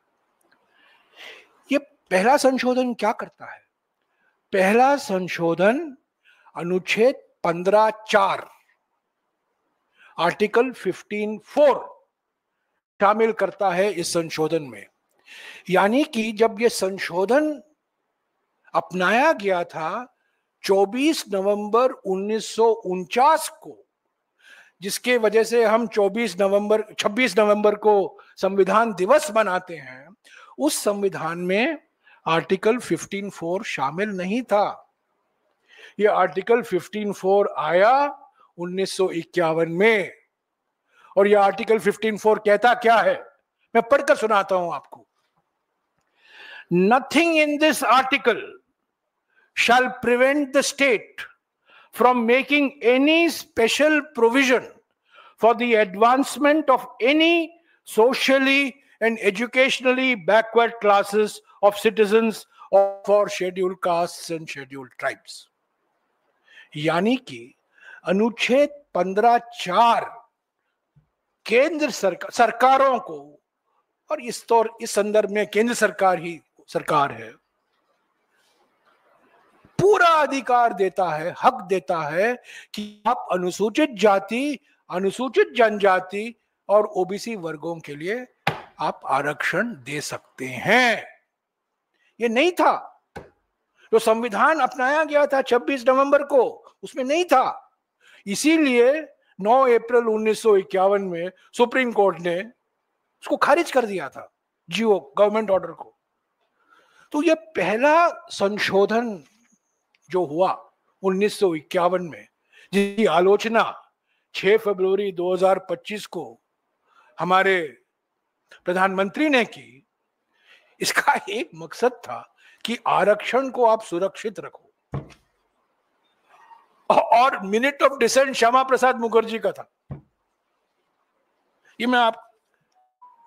ये पहला संशोधन क्या करता है? पहला संशोधन अनुच्छेद 15(4) आर्टिकल 15(4) शामिल करता है इस संशोधन में। यानी कि जब ये संशोधन अपनाया गया था 24 नवंबर 1949 को, जिसके वजह से हम 26 नवंबर को संविधान दिवस मनाते हैं, उस संविधान में आर्टिकल 15(4) शामिल नहीं था। यह आर्टिकल 15(4) आया 1951 में। और यह आर्टिकल 15(4) कहता क्या है, मैं पढ़कर सुनाता हूं आपको। Nothing in this article shall prevent the state from making any special provision for the advancement of any socially and educationally backward classes of citizens for scheduled castes and scheduled tribes. यानी कि अनुच्छेद 15(4) केंद्र सरकारों को, और इस संदर्भ में केंद्र सरकार ही सरकार है, पूरा अधिकार देता है, हक देता है कि आप अनुसूचित जाति, अनुसूचित जनजाति और ओबीसी वर्गों के लिए आप आरक्षण दे सकते हैं। ये नहीं था जो संविधान अपनाया गया था 26 नवंबर को, उसमें नहीं था। इसीलिए 9 अप्रैल 1951 में सुप्रीम कोर्ट ने उसको खारिज कर दिया था, जीओ गवर्नमेंट ऑर्डर को। तो ये पहला संशोधन जो हुआ 1951 में, जिसकी आलोचना 6 फरवरी 2025 को हमारे प्रधानमंत्री ने की, इसका एक मकसद था कि आरक्षण को आप सुरक्षित रखो। और minute of decent Shyama Prasad Mukherjee का था। ये मैं आप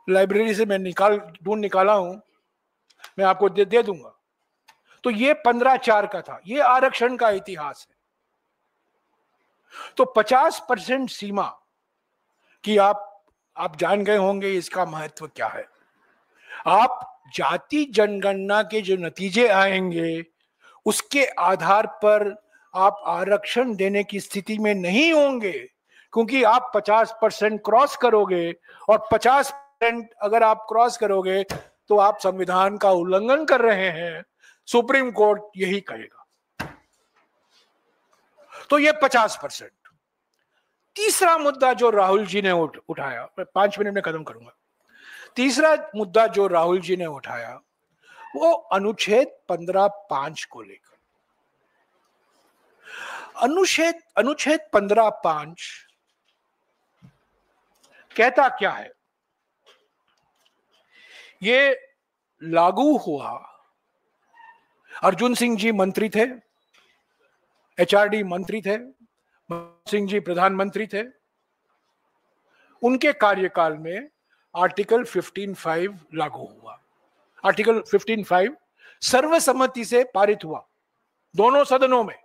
लाइब्रेरी से मैं ढूंढ निकाला हूं, मैं आपको दे दूंगा। तो ये 15(4) का था। ये आरक्षण का इतिहास है। तो 50% सीमा की आप जान गए होंगे इसका महत्व क्या है। आप जाति जनगणना के जो नतीजे आएंगे उसके आधार पर आप आरक्षण देने की स्थिति में नहीं होंगे, क्योंकि आप 50% क्रॉस करोगे, और 50% अगर आप क्रॉस करोगे तो आप संविधान का उल्लंघन कर रहे हैं। सुप्रीम कोर्ट यही कहेगा। तो ये 50%। तीसरा मुद्दा जो राहुल जी ने उठाया, मैं 5 मिनट में खत्म करूंगा। तीसरा मुद्दा जो राहुल जी ने उठाया वो अनुच्छेद 15(5) को लेकर। अनुच्छेद 15(5) कहता क्या है? ये लागू हुआ, अर्जुन सिंह जी मंत्री थे, एचआरडी मंत्री थे, मनमोहन सिंह जी प्रधानमंत्री थे, उनके कार्यकाल में आर्टिकल 15(5) लागू हुआ। आर्टिकल 15(5) सर्वसम्मति से पारित हुआ दोनों सदनों में।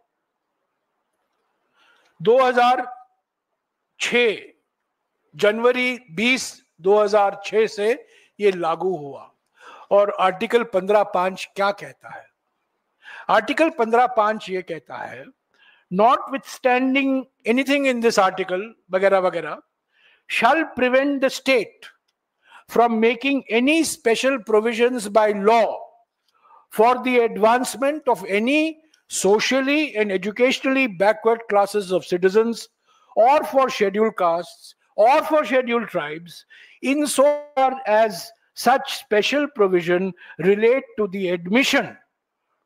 2006 जनवरी 20 2006 से ये लागू हुआ। और आर्टिकल 15(5) क्या कहता है? आर्टिकल 15(5) ये कहता है, notwithstanding anything in this article वगैरह वगैरह, shall prevent the state from making any special provisions by law for the advancement of any socially and educationally backward classes of citizens, or for scheduled castes, or for scheduled tribes, insofar as such special provision relate to the admission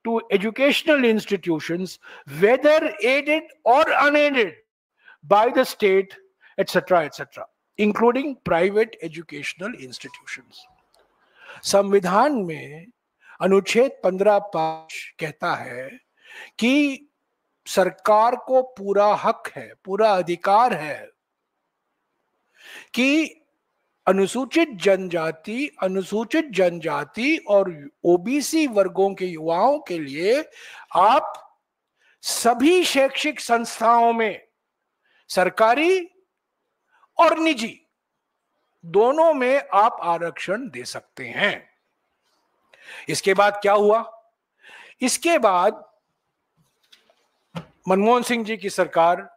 to educational institutions, whether aided or unaided by the state, etc., etc., including private educational institutions. संविधान में अनुच्छेद 15(5) कहता है कि सरकार को पूरा हक है, पूरा अधिकार है कि अनुसूचित जनजाति और ओबीसी वर्गों के युवाओं के लिए आप सभी शैक्षिक संस्थाओं में, सरकारी और निजी, दोनों में आप आरक्षण दे सकते हैं। इसके बाद क्या हुआ? इसके बाद मनमोहन सिंह जी की सरकार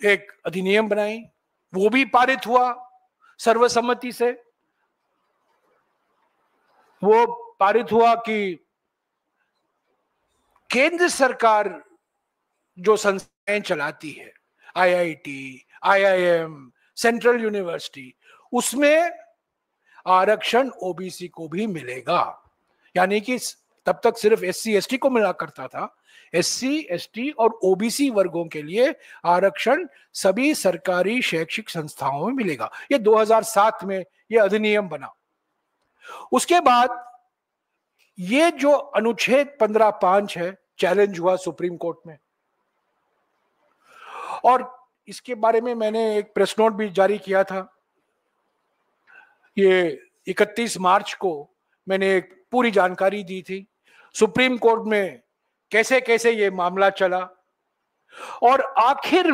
एक अधिनियम बनाई, वो भी पारित हुआ सर्वसम्मति से। वो पारित हुआ कि केंद्र सरकार जो संस्थाएं चलाती है, आईआईटी, आईआईएम, सेंट्रल यूनिवर्सिटी, उसमें आरक्षण ओबीसी को भी मिलेगा। यानी कि तब तक सिर्फ एससी एसटी को मिला करता था, एससी एसटी और ओबीसी वर्गों के लिए आरक्षण सभी सरकारी शैक्षिक संस्थाओं में मिलेगा। ये 2007 में ये अधिनियम बना। उसके बाद ये जो अनुच्छेद 15(5) है, चैलेंज हुआ सुप्रीम कोर्ट में, और इसके बारे में मैंने एक प्रेस नोट भी जारी किया था ये 31 मार्च को मैंने एक पूरी जानकारी दी थी सुप्रीम कोर्ट में कैसे कैसे ये मामला चला, और आखिर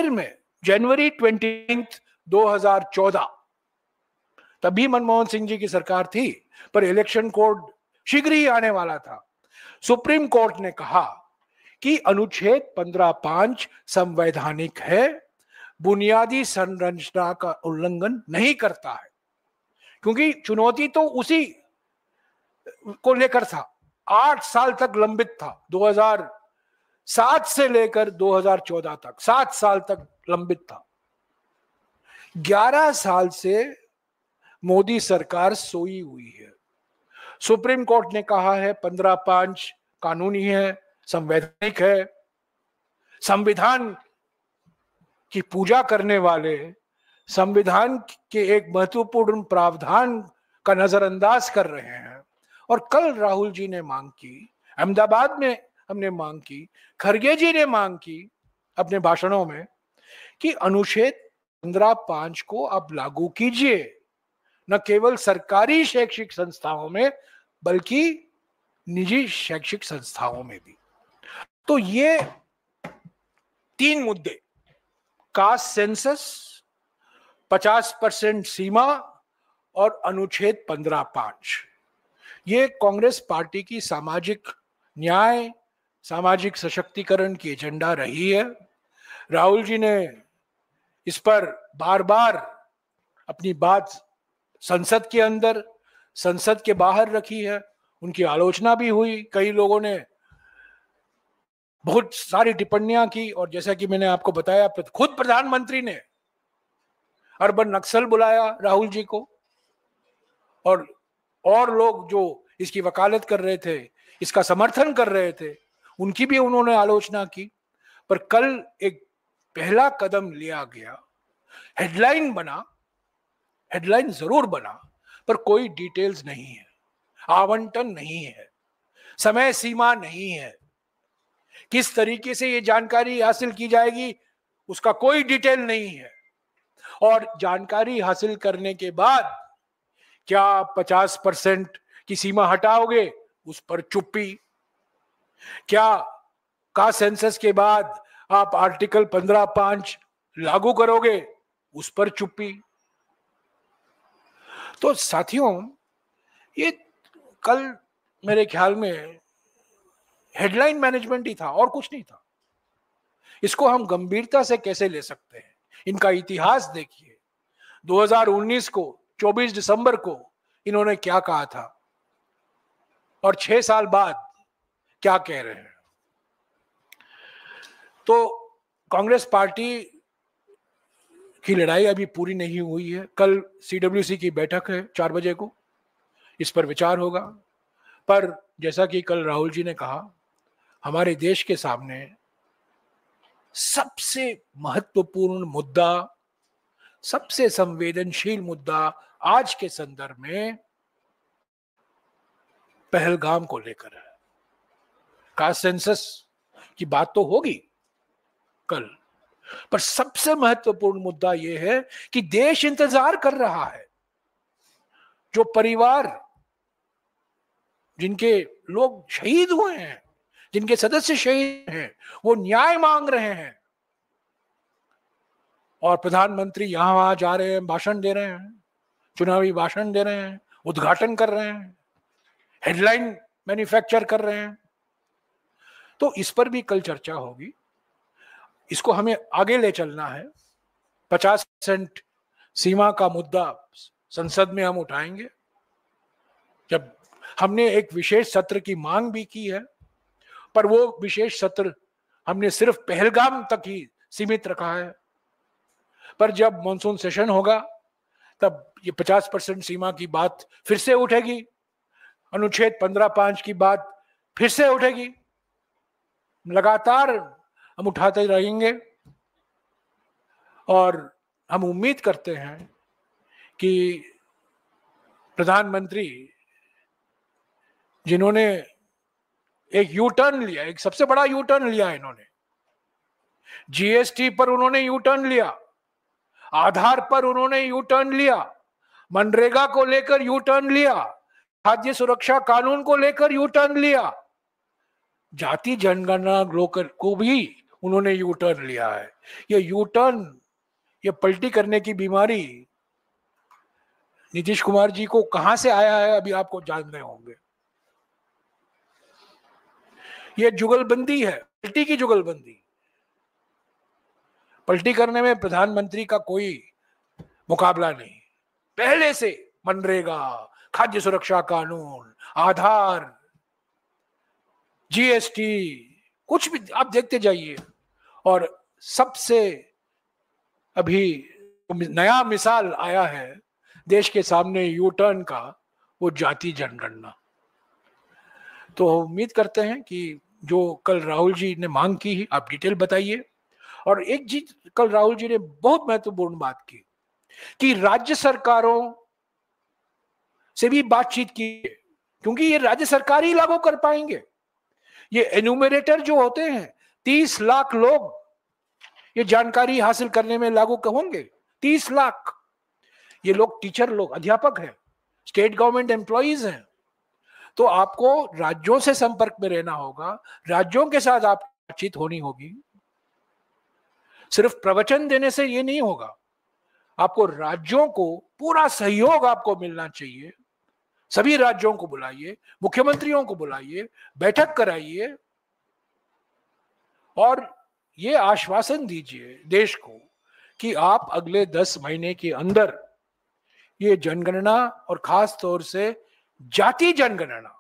में जनवरी 29, 2014, तभी मनमोहन सिंह जी की सरकार थी, पर इलेक्शन कोड शीघ्र ही आने वाला था। सुप्रीम कोर्ट ने कहा कि अनुच्छेद 15(5) संवैधानिक है, बुनियादी संरचना का उल्लंघन नहीं करता है, क्योंकि चुनौती तो उसी को लेकर था। 8 साल तक लंबित था, 2007 से लेकर 2014 तक 7 साल तक लंबित था। 11 साल से मोदी सरकार सोई हुई है। सुप्रीम कोर्ट ने कहा है 15(5) कानूनी है, संवैधानिक है। संविधान की पूजा करने वाले संविधान के एक महत्वपूर्ण प्रावधान का नजरअंदाज कर रहे हैं। और कल राहुल जी ने मांग की, अहमदाबाद में हमने मांग की, खरगे जी ने मांग की अपने भाषणों में कि अनुच्छेद 15(5) को आप लागू कीजिए, न केवल सरकारी शैक्षिक संस्थाओं में बल्कि निजी शैक्षिक संस्थाओं में भी। तो ये 3 मुद्दे, कास्ट सेंसस, 50% सीमा और अनुच्छेद 15(5), ये कांग्रेस पार्टी की सामाजिक न्याय, सामाजिक सशक्तिकरण की एजेंडा रही है। राहुल जी ने इस पर बार बार अपनी बात संसद के अंदर, संसद के बाहर रखी है। उनकी आलोचना भी हुई, कई लोगों ने बहुत सारी टिप्पणियां की, और जैसा कि मैंने आपको बताया, खुद प्रधानमंत्री ने अर्बन नक्सल बुलाया राहुल जी को, और लोग जो इसकी वकालत कर रहे थे, इसका समर्थन कर रहे थे, उनकी भी उन्होंने आलोचना की। पर कल एक पहला कदम लिया गया, हेडलाइन जरूर बना, पर कोई डिटेल्स नहीं है, आवंटन नहीं है, समय सीमा नहीं है, किस तरीके से ये जानकारी हासिल की जाएगी उसका कोई डिटेल नहीं है। और जानकारी हासिल करने के बाद क्या 50% की सीमा हटाओगे, उस पर चुप्पी। क्या कास्ट सेंसस के बाद आप आर्टिकल 15(5) लागू करोगे, उस पर चुप्पी। तो साथियों, ये कल मेरे ख्याल में हेडलाइन मैनेजमेंट ही था और कुछ नहीं था। इसको हम गंभीरता से कैसे ले सकते हैं? इनका इतिहास देखिए। 2019 को 24 दिसंबर को इन्होंने क्या कहा था, और 6 साल बाद क्या कह रहे हैं। तो कांग्रेस पार्टी की लड़ाई अभी पूरी नहीं हुई है। कल CWC की बैठक है 4 बजे को, इस पर विचार होगा। पर जैसा कि कल राहुल जी ने कहा, हमारे देश के सामने सबसे महत्वपूर्ण मुद्दा, सबसे संवेदनशील मुद्दा आज के संदर्भ में पहलगाम को लेकर है। कास्ट सेंसस की बात तो होगी कल, पर सबसे महत्वपूर्ण मुद्दा यह है कि देश इंतजार कर रहा है। जो परिवार, जिनके लोग शहीद हुए हैं, जिनके सदस्य शहीद हैं, वो न्याय मांग रहे हैं। और प्रधानमंत्री यहां वहां जा रहे हैं, भाषण दे रहे हैं, चुनावी भाषण दे रहे हैं, उद्घाटन कर रहे हैं, हेडलाइन मैन्युफैक्चर कर रहे हैं। तो इस पर भी कल चर्चा होगी। इसको हमें आगे ले चलना है। 50% सीमा का मुद्दा संसद में हम उठाएंगे। जब हमने एक विशेष सत्र की मांग भी की है, पर वो विशेष सत्र हमने सिर्फ पहलगाम तक ही सीमित रखा है। पर जब मॉनसून सेशन होगा, तब ये 50% सीमा की बात फिर से उठेगी, अनुच्छेद 15(5) की बात फिर से उठेगी। लगातार हम उठाते रहेंगे, और हम उम्मीद करते हैं कि प्रधानमंत्री, जिन्होंने एक यू टर्न लिया, एक सबसे बड़ा यू टर्न लिया इन्होंने, GST पर उन्होंने यू टर्न लिया, आधार पर उन्होंने यू टर्न लिया, मनरेगा को लेकर यू टर्न लिया, खाद्य सुरक्षा कानून को लेकर यू टर्न लिया, जाति जनगणना को भी उन्होंने यू टर्न लिया है। ये यू टर्न, ये पलटी करने की बीमारी नीतीश कुमार जी को कहां से आया है अभी आपको जान रहे होंगे। ये जुगलबंदी है, पलटी की जुगलबंदी। पलटी करने में प्रधानमंत्री का कोई मुकाबला नहीं। पहले से मनरेगा, खाद्य सुरक्षा कानून, आधार, जीएसटी, कुछ भी आप देखते जाइए। और सबसे अभी नया मिसाल आया है देश के सामने यू टर्न का, वो जाति जनगणना। तो उम्मीद करते हैं कि जो कल राहुल जी ने मांग की, आप डिटेल बताइए। और एक चीज कल राहुल जी ने बहुत महत्वपूर्ण बात की कि राज्य सरकारों से भी बातचीत की, क्योंकि ये राज्य सरकार ही लागू कर पाएंगे। ये एन्यूमरेटर जो होते हैं, 30 लाख लोग ये जानकारी हासिल करने में लागू होंगे। 30 लाख ये लोग टीचर लोग, अध्यापक हैं, स्टेट गवर्नमेंट एम्प्लॉइज हैं। तो आपको राज्यों से संपर्क में रहना होगा, राज्यों के साथ आप बातचीत होनी होगी। सिर्फ प्रवचन देने से ये नहीं होगा, आपको राज्यों को पूरा सहयोग आपको मिलना चाहिए। सभी राज्यों को बुलाइए, मुख्यमंत्रियों को बुलाइए, बैठक कराइए और ये आश्वासन दीजिए देश को कि आप अगले 10 महीने के अंदर ये जनगणना और खास तौर से जाति जनगणना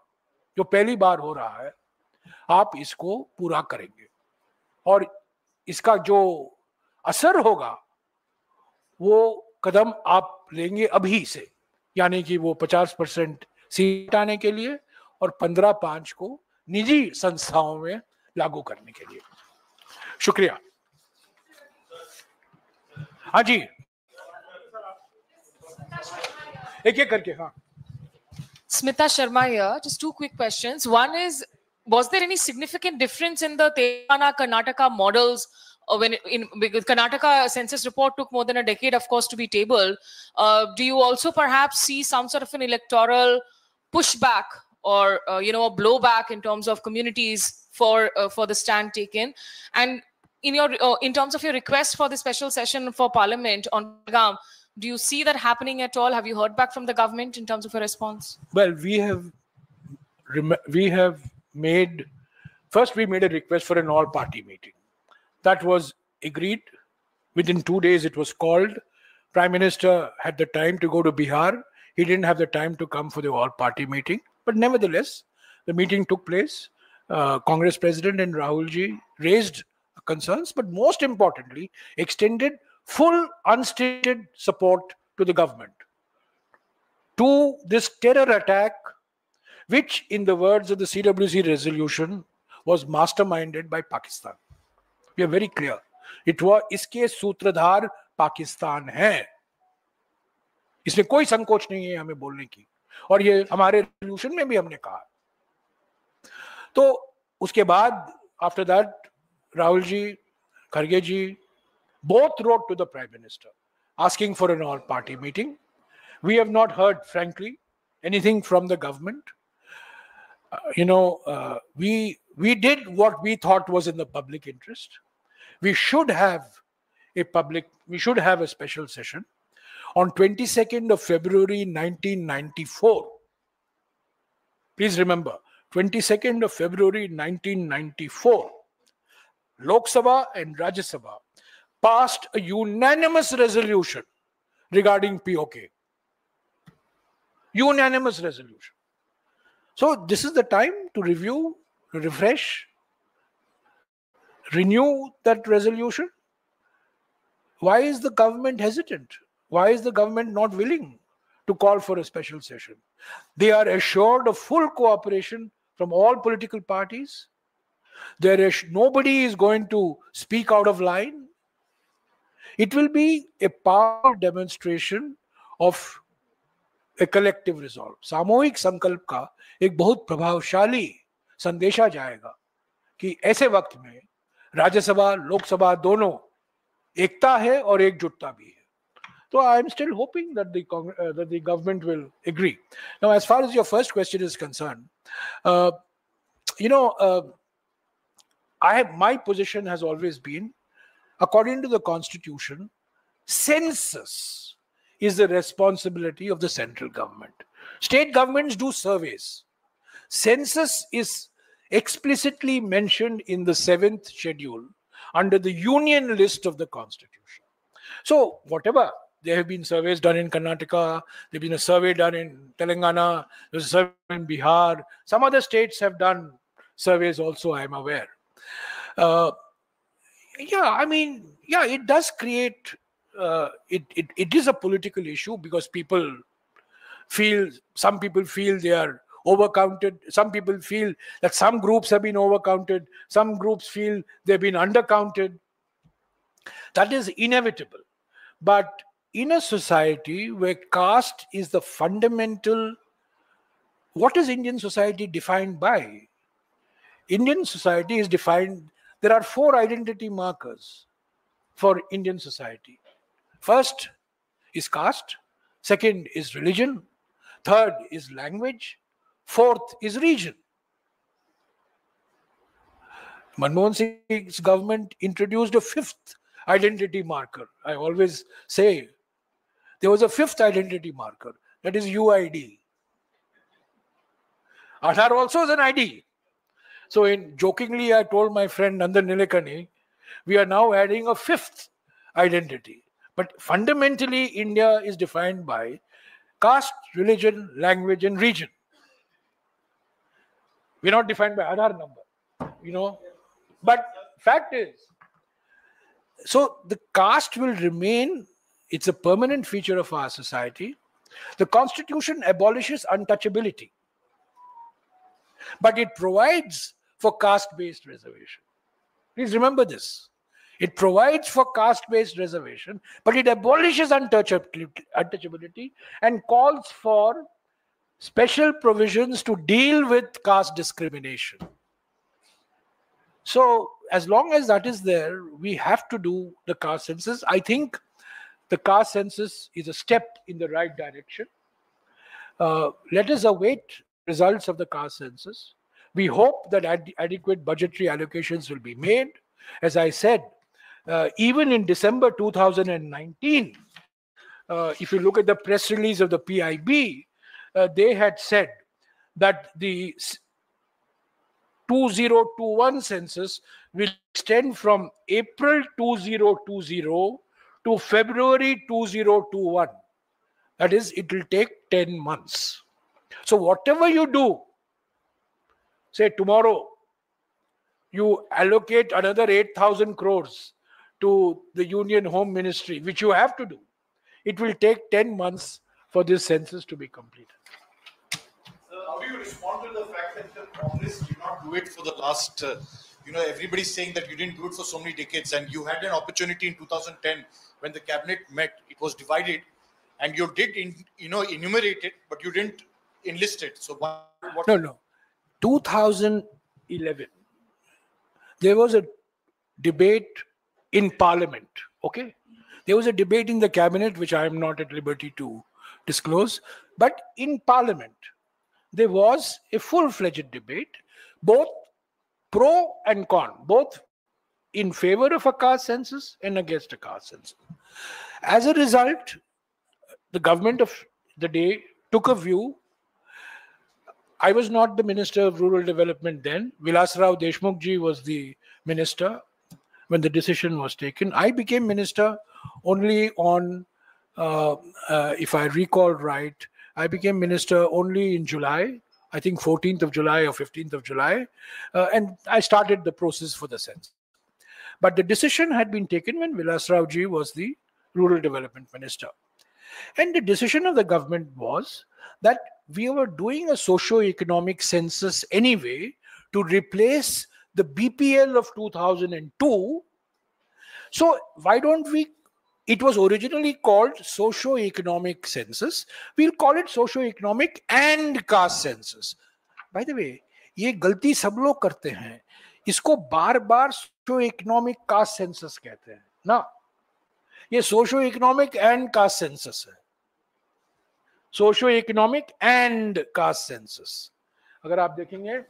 जो पहली बार हो रहा है, आप इसको पूरा करेंगे। और इसका जो असर होगा वो कदम आप लेंगे अभी से, यानी कि वो 50% सीट आने के लिए और 15/5 को निजी संस्थाओं में लागू करने के लिए। शुक्रिया। हाँ जी, एक एक करके। हाँ, Smita Sharma here. Just two quick questions. One is, was there any significant difference in the Telangana Karnataka models because Karnataka census report took more than a decade, of course, to be tabled? Do you also perhaps see some sort of an electoral pushback or a blowback in terms of communities for the stand taken? And in terms of your request for the special session for Parliament on Belgaum, do you see that happening at all? Have you heard back from the government in terms of a response? Well, we made a request for an all-party meeting. That was agreed. Within 2 days, it was called. Prime Minister had the time to go to Bihar. He didn't have the time to come for the all-party meeting. But nevertheless, the meeting took place. Congress President and Rahul ji raised concerns, but most importantly, extended full unstated support to the government to this terror attack, which in the words of the CWC resolution was masterminded by Pakistan. We are very clear. It was इसके सूत्रधार पाकिस्तान है, इसमें कोई संकोच नहीं है हमें बोलने की, और ये हमारे रेजोल्यूशन में भी हमने कहा। तो उसके बाद after that Rahul ji, Kharge ji both wrote to the Prime Minister asking for an all-party meeting. We have not heard, frankly, anything from the government. We did what we thought was in the public interest. We should have a special session on 22nd of February 1994. Please remember, 22nd of February 1994, Lok Sabha and Rajya Sabha passed a unanimous resolution regarding POK. Unanimous resolution. So this is the time to review, refresh, renew that resolution. Why is the government hesitant? Why is the government not willing to call for a special session? They are assured of full cooperation from all political parties. Nobody is going to speak out of line. It will be a powerful demonstration of a collective resolve. सामूहिक संकल्प का एक बहुत प्रभावशाली संदेशा जाएगा कि ऐसे वक्त में राज्यसभा, लोकसभा दोनों एकता है और एकजुटता भी है। So I'm still hoping that the government will agree. Now, as far as your first question is concerned, my position has always been, according to the Constitution, census is the responsibility of the central government. State governments do surveys. Census is explicitly mentioned in the 7th schedule under the union list of the Constitution. So whatever, there have been surveys done in Karnataka, there have been a survey done in Telangana, there's a survey in Bihar. Some other states have done surveys also, I'm aware. It does create, it is a political issue because some people feel they are overcounted. Some people feel that some groups have been overcounted. Some groups feel they've been undercounted. That is inevitable. But in a society where caste is the fundamental, what is Indian society defined by? Indian society is defined, there are 4 identity markers for Indian society. First is caste, second is religion, third is language, fourth is region. Manmohan Singh's government introduced a 5th identity marker. I always say there was a 5th identity marker, that is UID. Aadhaar also is an ID. So jokingly, I told my friend Nandan Nilekani, we are now adding a 5th identity. But fundamentally, India is defined by caste, religion, language, and region. We're not defined by Aadhaar number, But fact is, so the caste will remain, it's a permanent feature of our society. The Constitution abolishes untouchability, but it provides for caste-based reservation. Please remember this. It provides for caste-based reservation, but it abolishes untouchability and calls for special provisions to deal with caste discrimination. So as long as that is there, we have to do the caste census. I think the caste census is a step in the right direction. Let us await results of the caste census. We hope that adequate budgetary allocations will be made. As I said, even in December 2019, if you look at the press release of the PIB, they had said that the 2021 census will extend from April 2020 to February 2021. That is, it will take 10 months. So whatever you do, say tomorrow, you allocate another 8,000 crores to the Union Home Ministry, which you have to do. It will take 10 months for this census to be completed. How do you respond to the fact that the Congress did not do it for the last, everybody's saying that you didn't do it for so many decades, and you had an opportunity in 2010 when the cabinet met, it was divided, and you did, enumerate it, but you didn't enlist it. So what? No. 2011, there was a debate in Parliament, okay? There was a debate in the cabinet, which I am not at liberty to disclose, but in Parliament, there was a full-fledged debate, both pro and con, both in favor of a caste census and against a caste census. As a result, the government of the day took a view. I was not the Minister of Rural Development then. Vilas Rao Deshmukh ji was the minister when the decision was taken. I became minister only on, if I recall right, I became minister only in July, I think 14th of July or 15th of July, and I started the process for the census. But the decision had been taken when Vilas Rao ji was the Rural Development Minister. And the decision of the government was that we were doing a socio-economic census anyway to replace the BPL of 2002. So why don't we, it was originally called socio-economic census, we'll call it socio-economic and caste census. By the way, ये गलती सब लोग करते हैं, इसको बार बार socio-economic caste census कहते हैं ना. ये socio economic and caste census है, socio economic and caste census. अगर आप देखेंगे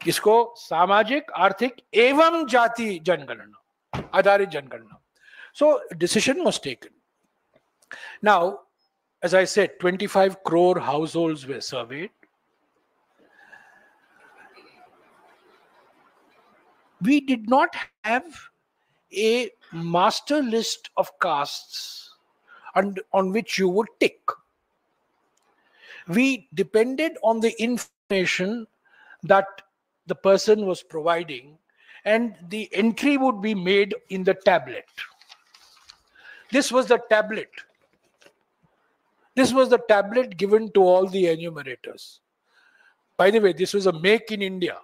इसको सामाजिक, आर्थिक एवं जाति जनगणना, आधारित जनगणना। So decision was taken. Now, as I said, 25 crore households were surveyed. We did not have a master list of castes on which you would tick. We depended on the information that the person was providing, and the entry would be made in the tablet. This was the tablet. This was the tablet given to all the enumerators. By the way, this was a make in India.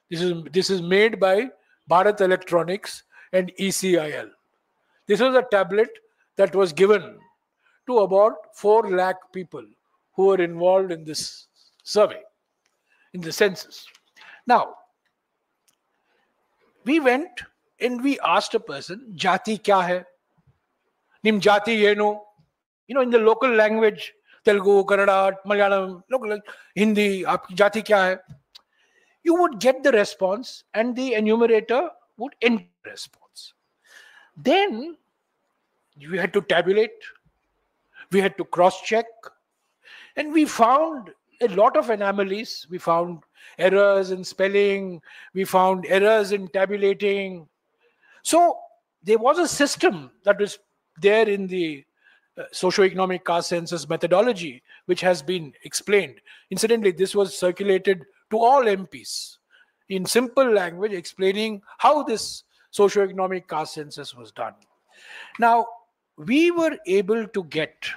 This is made by Bharat Electronics and ECIL. This was a tablet that was given to about 4 lakh people who were involved in this survey, in the census. Now, we went and we asked a person, Jati kya hai? Nim Jati yeno. You know, in the local language, Telugu, Kannada, Malayalam, local Hindi, aapki Jati kya hai? You would get the response and the enumerator would enter the response. Then we had to tabulate, we had to cross-check, and we found a lot of anomalies. We found errors in spelling, we found errors in tabulating. So there was a system that was there in the socio-economic caste census methodology, which has been explained. Incidentally, this was circulated to all MPs in simple language, explaining how this socio-economic caste census was done. Now, we were able to get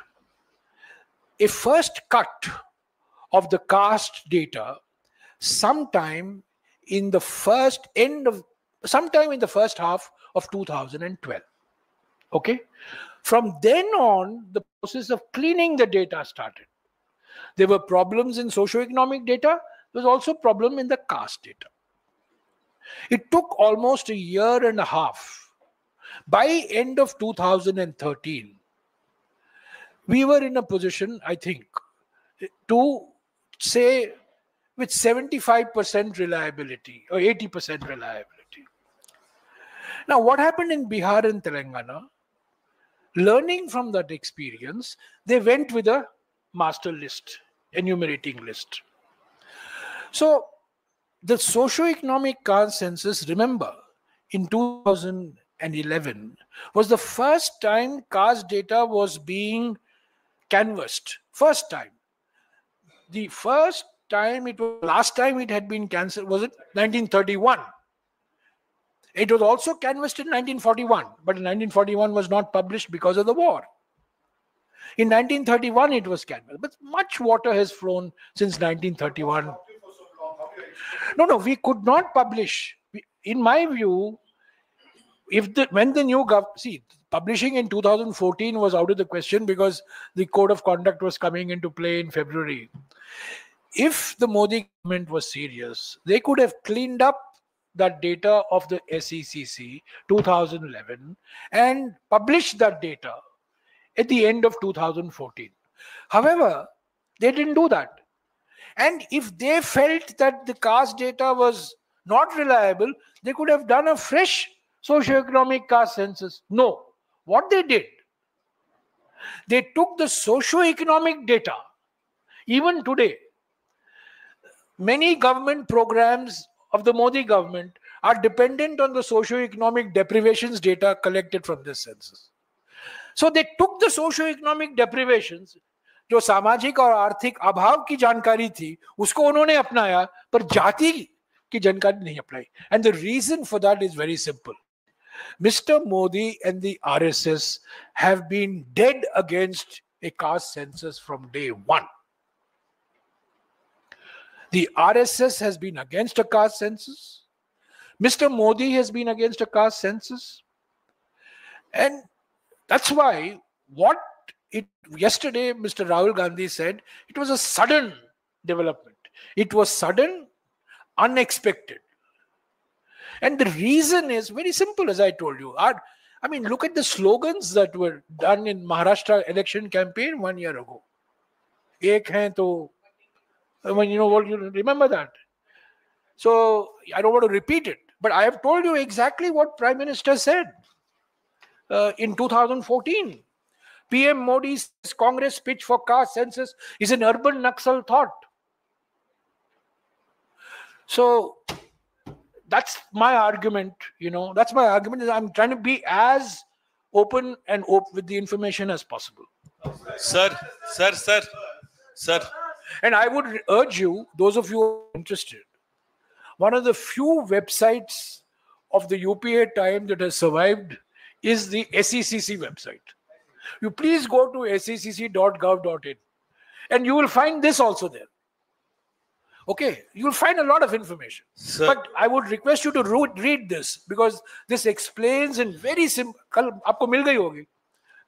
a first cut of the caste data sometime in the first half of 2012. Okay? From then on, the process of cleaning the data started. There were problems in socio-economic data. There was also a problem in the caste data. It took almost a year and a half. By end of 2013, we were in a position, I think, to say with 75% reliability or 80% reliability. Now, what happened in Bihar and Telangana? Learning from that experience, they went with a master list, enumerating list. So, the socio-economic caste census, remember, in 2011, was the first time caste data was being canvassed. First time. The first time last time it had been canvassed, was it 1931? It was also canvassed in 1941, but in 1941 was not published because of the war. In 1931 it was canvassed, but much water has flown since 1931. No, we could not publish. In my view, when the new government, publishing in 2014 was out of the question because the code of conduct was coming into play in February. If the Modi government was serious, they could have cleaned up that data of the SECC 2011 and published that data at the end of 2014. However, they didn't do that. And if they felt that the caste data was not reliable, they could have done a fresh socio-economic caste census. No. What they did, they took the socio-economic data. Even today, many government programs of the Modi government are dependent on the socio-economic deprivations data collected from this census. So they took the socio-economic deprivations, जो सामाजिक और आर्थिक अभाव की जानकारी थी, उसको उन्होंने अपनाया, पर जाति की जानकारी नहीं अपनाई. And the reason for that is very simple. Mr. Modi and the RSS have been dead against a caste census from day one. The RSS has been against a caste census. Mr. Modi has been against a caste census. And that's why yesterday Mr. Rahul Gandhi said it was a sudden development. It was sudden, unexpected. And the reason is very simple, as I told you. I mean, look at the slogans that were done in Maharashtra election campaign 1 year ago. Ek hain to, I mean, you know what, you remember that. So I don't want to repeat it, but I have told you exactly what Prime Minister said in 2014. PM Modi's Congress pitch for caste census is an urban Naxal thought. So that's my argument, you know, that's my argument. Is I'm trying to be as open and open with the information as possible. Sir. And I would urge you, those of you who are interested, one of the few websites of the UPA time that has survived is the SECC website. You please go to secc.gov.in and you will find this also there. Okay, you'll find a lot of information. Sir. But I would request you to read this because this explains in very simple. कल आपको मिल गई होगी.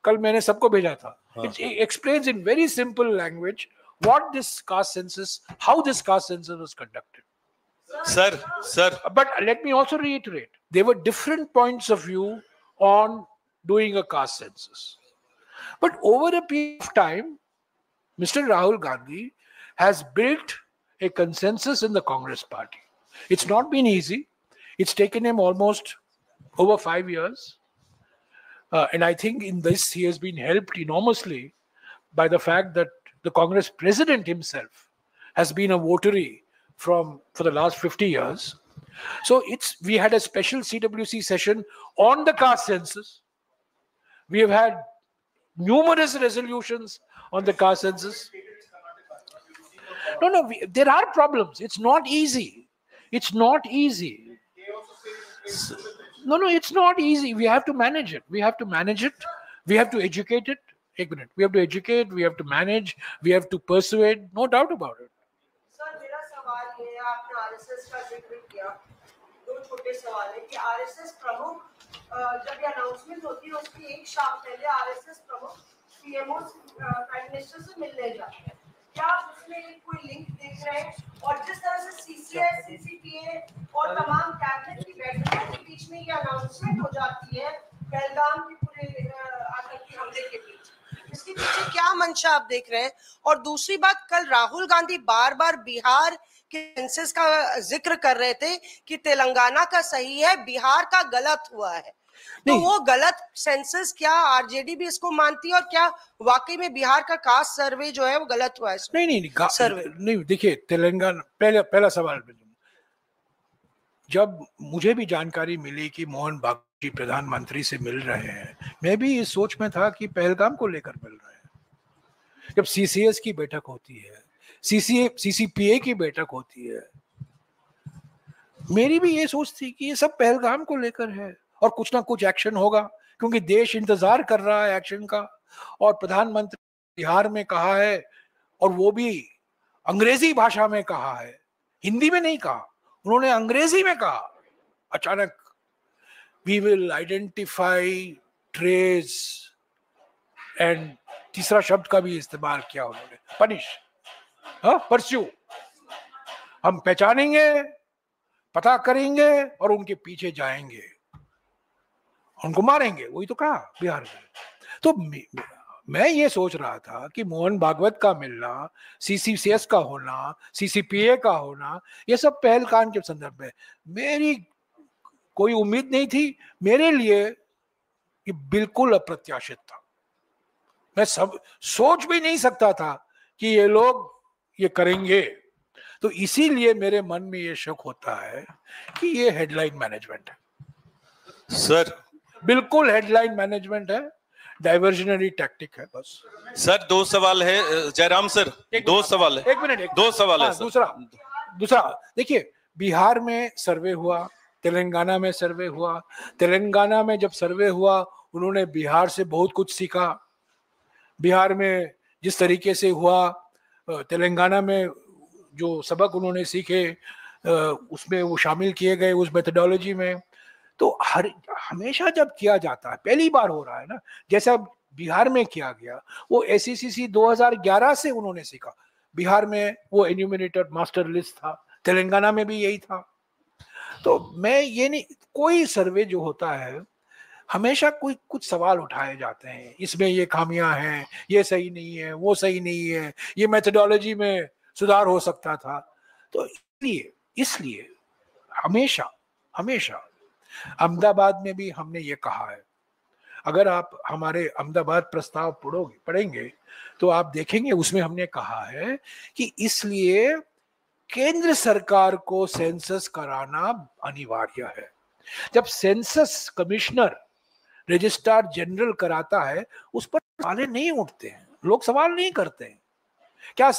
कल मैंने सबको भेजा था. It explains in very simple language what this caste census, how this caste census was conducted. Sir. But let me also reiterate, there were different points of view on doing a caste census. But over a period of time, Mr. Rahul Gandhi has built a consensus in the Congress party. It's not been easy. It's taken him almost over 5 years. And I think in this he has been helped enormously by the fact that the Congress president himself has been a votary for the last 50 years. So we had a special CWC session on the caste census. We have had numerous resolutions on the caste census. No, there are problems. It's not easy. It's not easy. No, it's not easy. We have to manage it. We have to educate it. एक minute. We have to educate, we have to manage, we have to persuade. No doubt about it. Sir, मेरा सवाल ये है, आपने RSS का जिक्र किया. दो छोटे सवाल है कि आरएसएस प्रमुख जब ये अनाउंसमेंट होती है उसकी एक शाम पहले आरएसएस प्रमुख पीएमओ प्राइम मिनिस्टर से मिलने जाते हैं. क्या उसमें कोई लिंक देख रहे हैं? और जिस तरह से सीसीएस, सीसीपीए और तमाम कैबिनेट की बैठकों के बीच में ये अनाउंसमेंट हो जाती है पहलगाम के पूरे आतंकी हमले के बीच, इसके पीछे क्या मंशा आप देख रहे हैं? और दूसरी बात, कल राहुल गांधी बार बार बिहार के सेंसस का जिक्र कर रहे थे कि तेलंगाना का सही है, बिहार का गलत हुआ है. तो वो गलत सेंसस क्या आरजेडी भी इसको मानती है और क्या वाकई में बिहार का कास्ट सर्वे जो है वो गलत हुआ है? नहीं सर्वे नहीं. देखिए, तेलंगाना पहला सवाल, जब मुझे भी जानकारी मिली कि मोहन भागवत जी प्रधानमंत्री से मिल रहे हैं, मैं भी इस सोच में था कि पहलगाम को लेकर मिल रहे हैं. जब सीसीएस की बैठक होती है, सीसीपीए की बैठक होती है, मेरी भी ये सोच थी कि ये सब पहलगाम को लेकर है और कुछ ना कुछ एक्शन होगा, क्योंकि देश इंतजार कर रहा है एक्शन का. और प्रधानमंत्री बिहार में कहा है, और वो भी अंग्रेजी भाषा में कहा है, हिंदी में नहीं कहा, उन्होंने अंग्रेजी में कहा. अचानक we will identify, trace, and तीसरा शब्द का भी इस्तेमाल किया उन्होंने, पनिश, परस्यू. हम पहचानेंगे, पता करेंगे और उनके पीछे जाएंगे, उनको मारेंगे. वही तो कहा बिहार में. तो मैं ये सोच रहा था कि मोहन भागवत का मिलना, सीसीसीएस का होना, सीसीपीए का होना, ये सब पहलगाम के संदर्भ में मेरी कोई उम्मीद नहीं थी. मेरे लिए ये बिल्कुल अप्रत्याशित था. मैं सब सोच भी नहीं सकता था कि ये लोग ये करेंगे. तो इसीलिए मेरे मन में ये शक होता है कि ये हेडलाइन मैनेजमेंट है. सर, बिल्कुल हेडलाइन मैनेजमेंट है, डाइवर्जनरी टैक्टिक है बस. सर, दो सवाल है जयराम सर, दो सवाल है. एक मिनट, दो सवाल है. दूसरा देखिए, बिहार में सर्वे हुआ, तेलंगाना में सर्वे हुआ. तेलंगाना में जब सर्वे हुआ, उन्होंने बिहार से बहुत कुछ सीखा. बिहार में जिस तरीके से हुआ, तेलंगाना में जो सबक उन्होंने सीखे उसमें वो शामिल किए गए उस मेथोडोलॉजी में. तो हमेशा जब किया जाता है, पहली बार हो रहा है ना, जैसा बिहार में किया गया, वो एसईसीसी 2011 से उन्होंने सीखा. बिहार में वो एन्यूमिनेटेड मास्टर लिस्ट था, तेलंगाना में भी यही था. तो मैं ये नहीं, कोई सर्वे जो होता है हमेशा कोई कुछ सवाल उठाए जाते हैं, इसमें ये खामियां हैं, ये सही नहीं है, वो सही नहीं है, ये मेथोडोलॉजी में सुधार हो सकता था। तो इसलिए हमेशा हमेशा अहमदाबाद में भी हमने ये कहा है, अगर आप हमारे अहमदाबाद प्रस्ताव पढ़ेंगे तो आप देखेंगे उसमें हमने कहा है कि इसलिए केंद्र सरकार को सेंसस कराना अनिवार्य है। जब सेंसस कमिश्नर रजिस्ट्रार जनरल कराता है उस पर सवाल नहीं उठते हैं, लोग सवाल नहीं करते हैं। क्या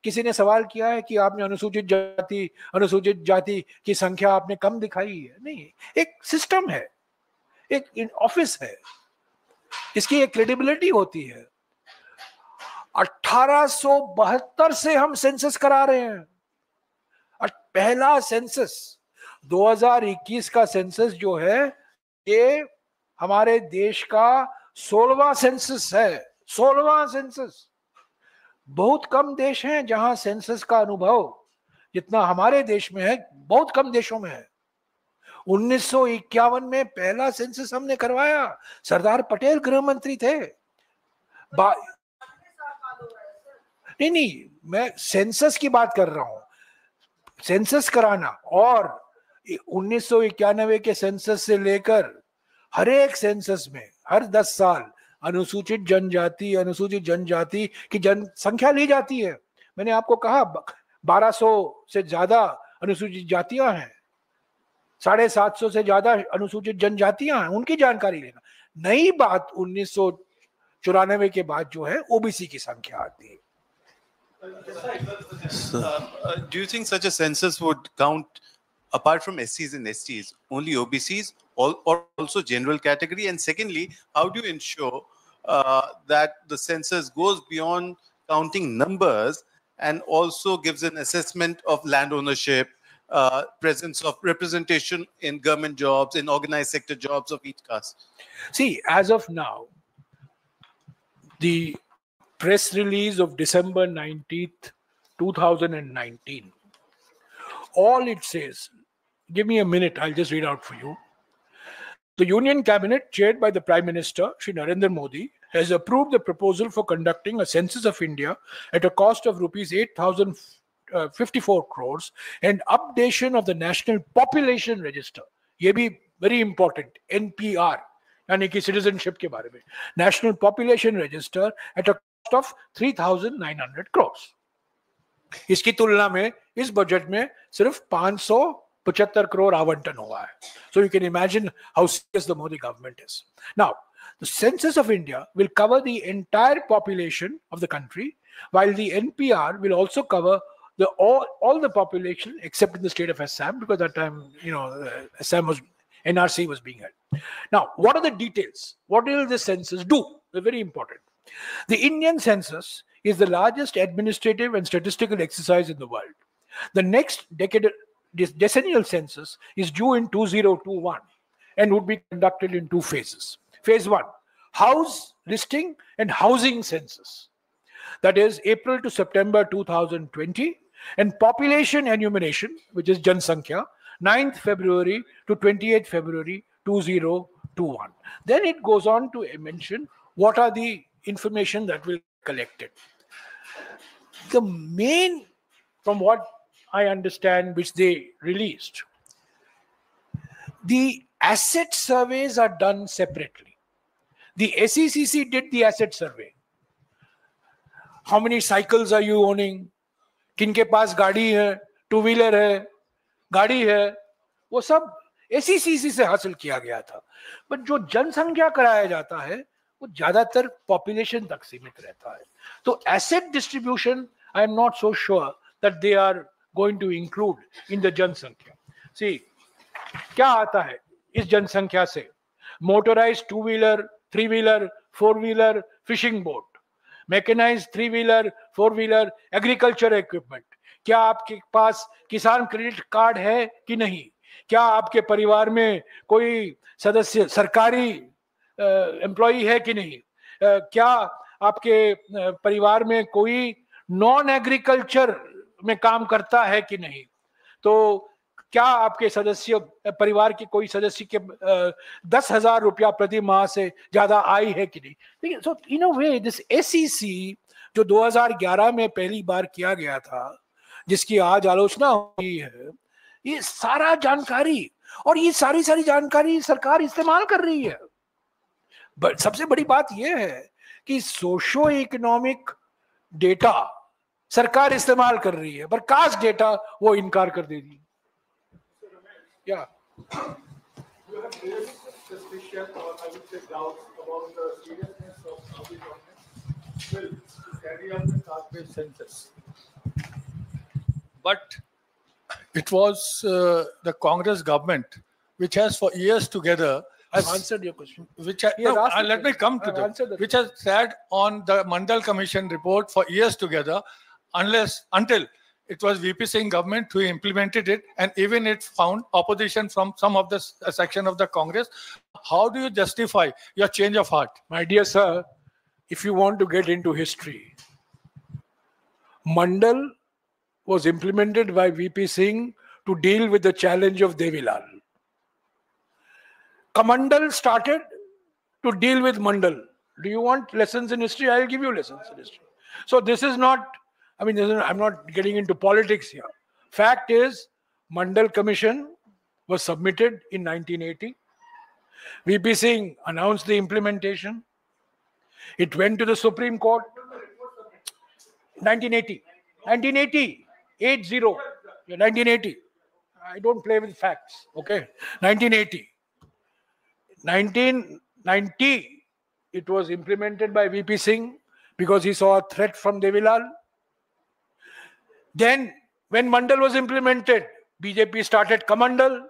किसी ने सवाल किया है कि आपने अनुसूचित जाति की संख्या आपने कम दिखाई है? नहीं, एक सिस्टम है, एक ऑफिस है, इसकी एक क्रेडिबिलिटी होती है। 1872 से हम सेंसस करा रहे हैं। पहला सेंसस 2021 का सेंसस जो है ये हमारे देश का 16वां सेंसस है। 16वां सेंसस। बहुत कम देश हैं जहां सेंसस का अनुभव जितना हमारे देश में है, बहुत कम देशों में है। 1951 में पहला सेंसस हमने करवाया, सरदार पटेल गृह मंत्री थे। नहीं, मैं सेंसस की बात कर रहा हूं, सेंसस कराना। और 1991 के सेंसस से लेकर हर एक सेंसस में हर 10 साल अनुसूचित जनजाति की जनसंख्या ली जाती है। मैंने आपको कहा 1200 से ज्यादा अनुसूचित जातियां हैं, 750 से ज्यादा अनुसूचित जनजातियां हैं, उनकी जानकारी लेना। नई बात 1994 के बाद जो है ओबीसी की संख्या आती है। Do you think such a census would count, apart from SCs and STs, only OBCs or also general category? And secondly, how do you ensure that the census goes beyond counting numbers and also gives an assessment of land ownership, presence of representation in government jobs, in organized sector jobs of each caste? See, as of now, the press release of December 19th, 2019, all it says, give me a minute, I'll just read out for you. The Union Cabinet, chaired by the Prime Minister, Shri Narendra Modi, has approved the proposal for conducting a census of India at a cost of rupees 8,054 crores and updation of the National Population Register. ये भी very important, NPR, यानी कि citizenship के बारे में, National Population Register at a cost of 3,900 crores. इसकी तुलना में इस बजट में सिर्फ 575 crore आवंटन हुआ है. So you can imagine how serious the Modi government is. Now, the census of India will cover the entire population of the country, while the NPR will also cover all the population except in the state of Assam, because that time, Assam was, NRC was being held. Now, what are the details? What will the census do? They're very important. The Indian census is the largest administrative and statistical exercise in the world. The next decennial census is due in 2021 and would be conducted in 2 phases. Phase 1, house listing and housing census. That is April to September 2020, and population enumeration, which is Jansankhya, 9th February to 28th February 2021. Then it goes on to mention what are the information that will be collected. The main, from what I understand, which they released, the asset surveys are done separately. The SECC did the asset survey. How many cycles are you owning? किनके पास गाड़ी है, 2-wheeler है, गाड़ी है, वो सब SECC से हासिल किया गया था. बट जो जनसंख्या कराया जाता है वो ज्यादातर पॉपुलेशन तक सीमित रहता है. तो asset distribution I am not so sure that they are going to include in the जनसंख्या. सी, क्या आता है इस जनसंख्या से? Motorised 2-wheeler, 3-wheeler, 4-wheeler, fishing boat, mechanised 3-wheeler, 4-wheeler, agriculture equipment. क्या आपके पास किसान क्रेडिट कार्ड है कि नहीं? क्या आपके परिवार में कोई सदस्य सरकारी एम्प्लॉई है कि नहीं? क्या आपके परिवार में कोई नॉन एग्रीकल्चर में काम करता है कि नहीं? तो क्या आपके सदस्य परिवार के कोई सदस्य के 10,000 रुपया प्रति माह से ज्यादा आई है कि नहीं? देखिए, सो इन अ वे दिस एसईसी जो 2011 में पहली बार किया गया था, जिसकी आज आलोचना हुई है, ये सारा जानकारी और ये सारी जानकारी सरकार इस्तेमाल कर रही है। सबसे बड़ी बात यह है कि सोशो इकोनॉमिक डेटा सरकार इस्तेमाल कर रही है, पर कास्ट डेटा वो इनकार कर दे रही है। Yeah. You have raised suspicion or I would say doubts about the seriousness of Saudi government's will to carry out the caste-based census. But it was the Congress government which has for years together. I've answered your question. Let me come to that. Which has sat on the Mandal Commission report for years together, until it was VP Singh government who implemented it, and even it found opposition from some of the section of the Congress. How do you justify your change of heart? My dear sir, if you want to get into history, Mandal was implemented by VP Singh to deal with the challenge of Devilal. Kamandal started to deal with Mandal. Do you want lessons in history? I'll give you lessons in history. So this is not, I'm not getting into politics here. Fact is, Mandal Commission was submitted in 1980. VP Singh announced the implementation. It went to the Supreme Court. 1980. 1980. 80. 1980. I don't play with facts. Okay. 1980. 1990, it was implemented by VP Singh because he saw a threat from Devilal. Then, when Mandal was implemented, BJP started Kamandal.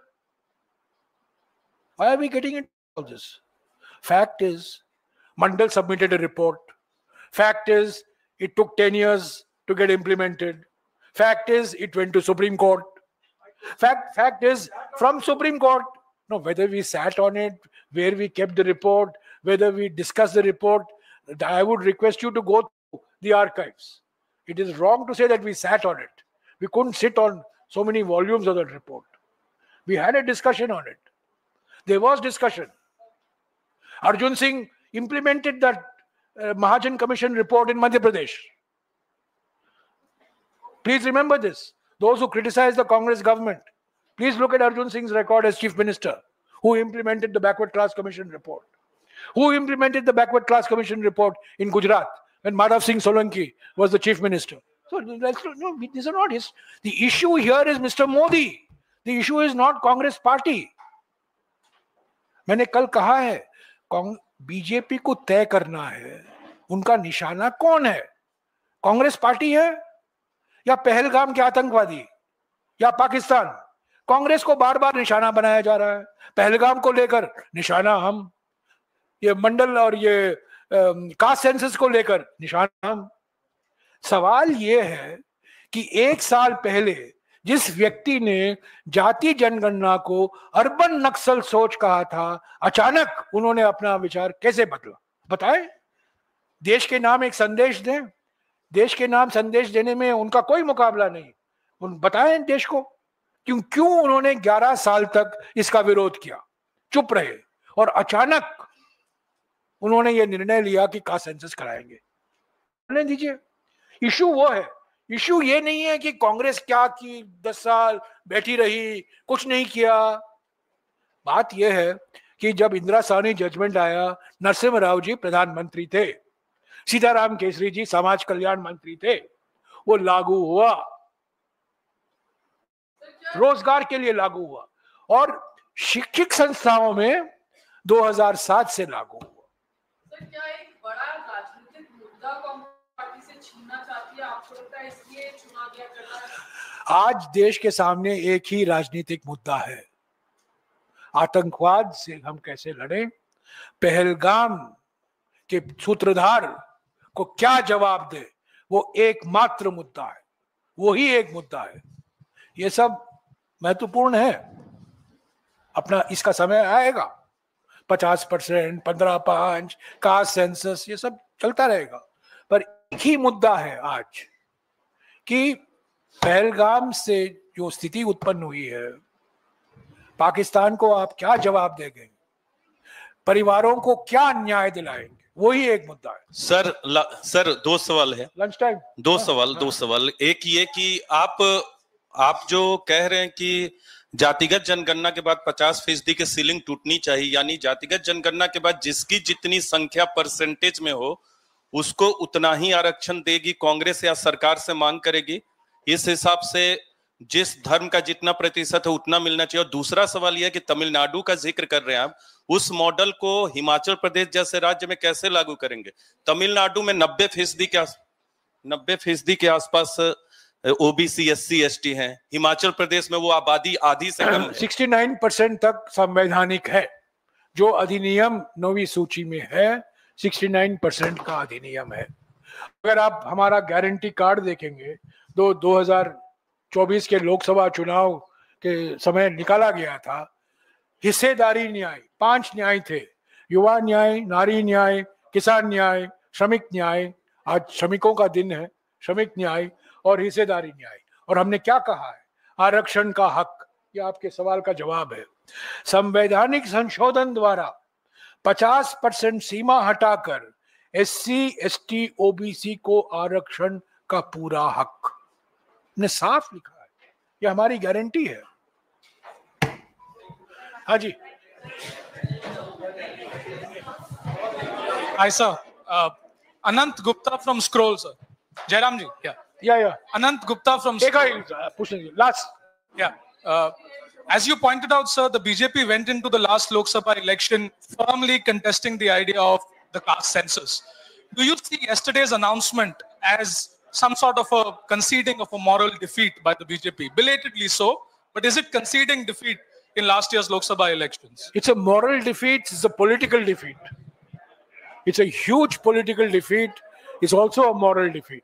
Why are we getting into all this? Fact is, Mandal submitted a report. Fact is, it took 10 years to get implemented. Fact is, it went to Supreme Court. Fact is, from Supreme Court, no, whether we sat on it, where we kept the report, whether we discussed the report, I would request you to go through the archives. It is wrong to say that we sat on it. We couldn't sit on so many volumes of that report. We had a discussion on it. There was discussion. Arjun Singh implemented that Mahajan Commission report in Madhya Pradesh. Please remember this. Those who criticize the Congress government, please look at Arjun Singh's record as Chief Minister, who implemented the Backward Class Commission report. Who implemented the Backward Class Commission report in Gujarat when Madhav Singh Solanki was the Chief Minister. So these are not his. The issue here is Mr. Modi. The issue is not Congress party. मैंने कल कहा है, BJP को तय करना है उनका निशाना कौन है? कांग्रेस पार्टी है या पहलगाम के आतंकवादी या पाकिस्तान? कांग्रेस को बार बार निशाना बनाया जा रहा है, पहलगाम को लेकर निशाना हम, ये मंडल और ये कास्ट सेंसस को लेकर निशाना हम। सवाल ये है कि एक साल पहले जिस व्यक्ति ने जाति जनगणना को अर्बन नक्सल सोच कहा था, अचानक उन्होंने अपना विचार कैसे बदला? बताएं। देश के नाम एक संदेश दें, देश के नाम संदेश देने में उनका कोई मुकाबला नहीं। उन बताएं देश को क्यों उन्होंने 11 साल तक इसका विरोध किया, चुप रहे, और अचानक उन्होंने ये निर्णय लिया कि कास्ट सेंसस कराएंगे। करने दीजिए। इशू वो है, इशू ये नहीं है कि कांग्रेस क्या की, 10 साल बैठी रही, कुछ नहीं किया। बात यह है कि जब इंदिरा साहनी जजमेंट आया, नरसिम्हा राव जी प्रधानमंत्री थे, सीताराम केसरी जी समाज कल्याण मंत्री थे, वो लागू हुआ, रोजगार के लिए लागू हुआ, और शिक्षक संस्थाओं में 2007 से लागू हुआ। सर, क्या एक बड़ा राजनीतिक मुद्दा कांग्रेस पार्टी से छीनना चाहती है? आपको लगता है इसलिए चुना गया करना है? आज देश के सामने एक ही राजनीतिक मुद्दा है, आतंकवाद से हम कैसे लड़ें, पहलगाम के सूत्रधार को क्या जवाब दे, वो एकमात्र मुद्दा है, वही एक मुद्दा है। ये सब महत्वपूर्ण है, अपना इसका समय आएगा, 50%, 15.5, कास्ट सेंसस, ये सब चलता रहेगा, पर एक ही मुद्दा है आज कि पहलगाम से जो स्थिति उत्पन्न हुई है, पाकिस्तान को आप क्या जवाब देंगे? परिवारों को क्या न्याय दिलाएंगे? वही एक मुद्दा है। सर दो सवाल है। Lunch time. दो सवाल। एक ये कि आप जो कह रहे हैं कि जातिगत जनगणना के बाद 50% की सीलिंग टूटनी चाहिए, यानी जातिगत जनगणना के बाद जिसकी जितनी संख्या परसेंटेज में हो उसको उतना ही आरक्षण देगी कांग्रेस या सरकार से मांग करेगी, इस हिसाब से जिस धर्म का जितना प्रतिशत है उतना मिलना चाहिए। और दूसरा सवाल यह कि तमिलनाडु का जिक्र कर रहे हैं आप, उस मॉडल को हिमाचल प्रदेश जैसे राज्य में कैसे लागू करेंगे? तमिलनाडु में 90% के आसपास ओबीसी SC ST हैं, हिमाचल प्रदेश में वो आबादी आधी से कम है। 69% तक संवैधानिक है। जो अधिनियम 9वीं सूची में है 69% का अधिनियम है। अगर आप हमारा गारंटी कार्ड देखेंगे, 2024 के लोकसभा चुनाव के समय निकाला गया था, हिस्सेदारी न्याय 5 न्याय थे, युवा न्याय, नारी न्याय, किसान न्याय, श्रमिक न्याय, आज श्रमिकों का दिन है, श्रमिक न्याय और हिस्सेदारी न्याय। और हमने क्या कहा है? आरक्षण का हक। ये आपके सवाल का जवाब है। संवैधानिक संशोधन द्वारा 50% सीमा हटाकर SC ST OBC को आरक्षण का पूरा हक ने साफ लिखा है। ये हमारी गारंटी है। हाँ जी। Hi sir, Anant Gupta from Scroll sir. Jairam ji, yeah. Anant Gupta from Scroll. Last. Yeah. As you pointed out, sir, the BJP went into the last Lok Sabha election firmly contesting the idea of the caste census. Do you see yesterday's announcement as some sort of a conceding of a moral defeat by the BJP? Belatedly so, but is it conceding defeat in last year's Lok Sabha elections? It's a moral defeat. It's a political defeat. It's a huge political defeat. It's also a moral defeat.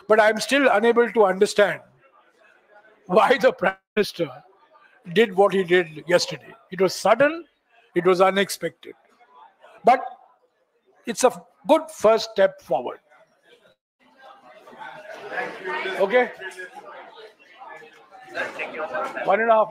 But I'm still unable to understand why the Prime Minister did what he did yesterday. It was sudden, it was unexpected. But it's a good first step forward. Okay? 1.5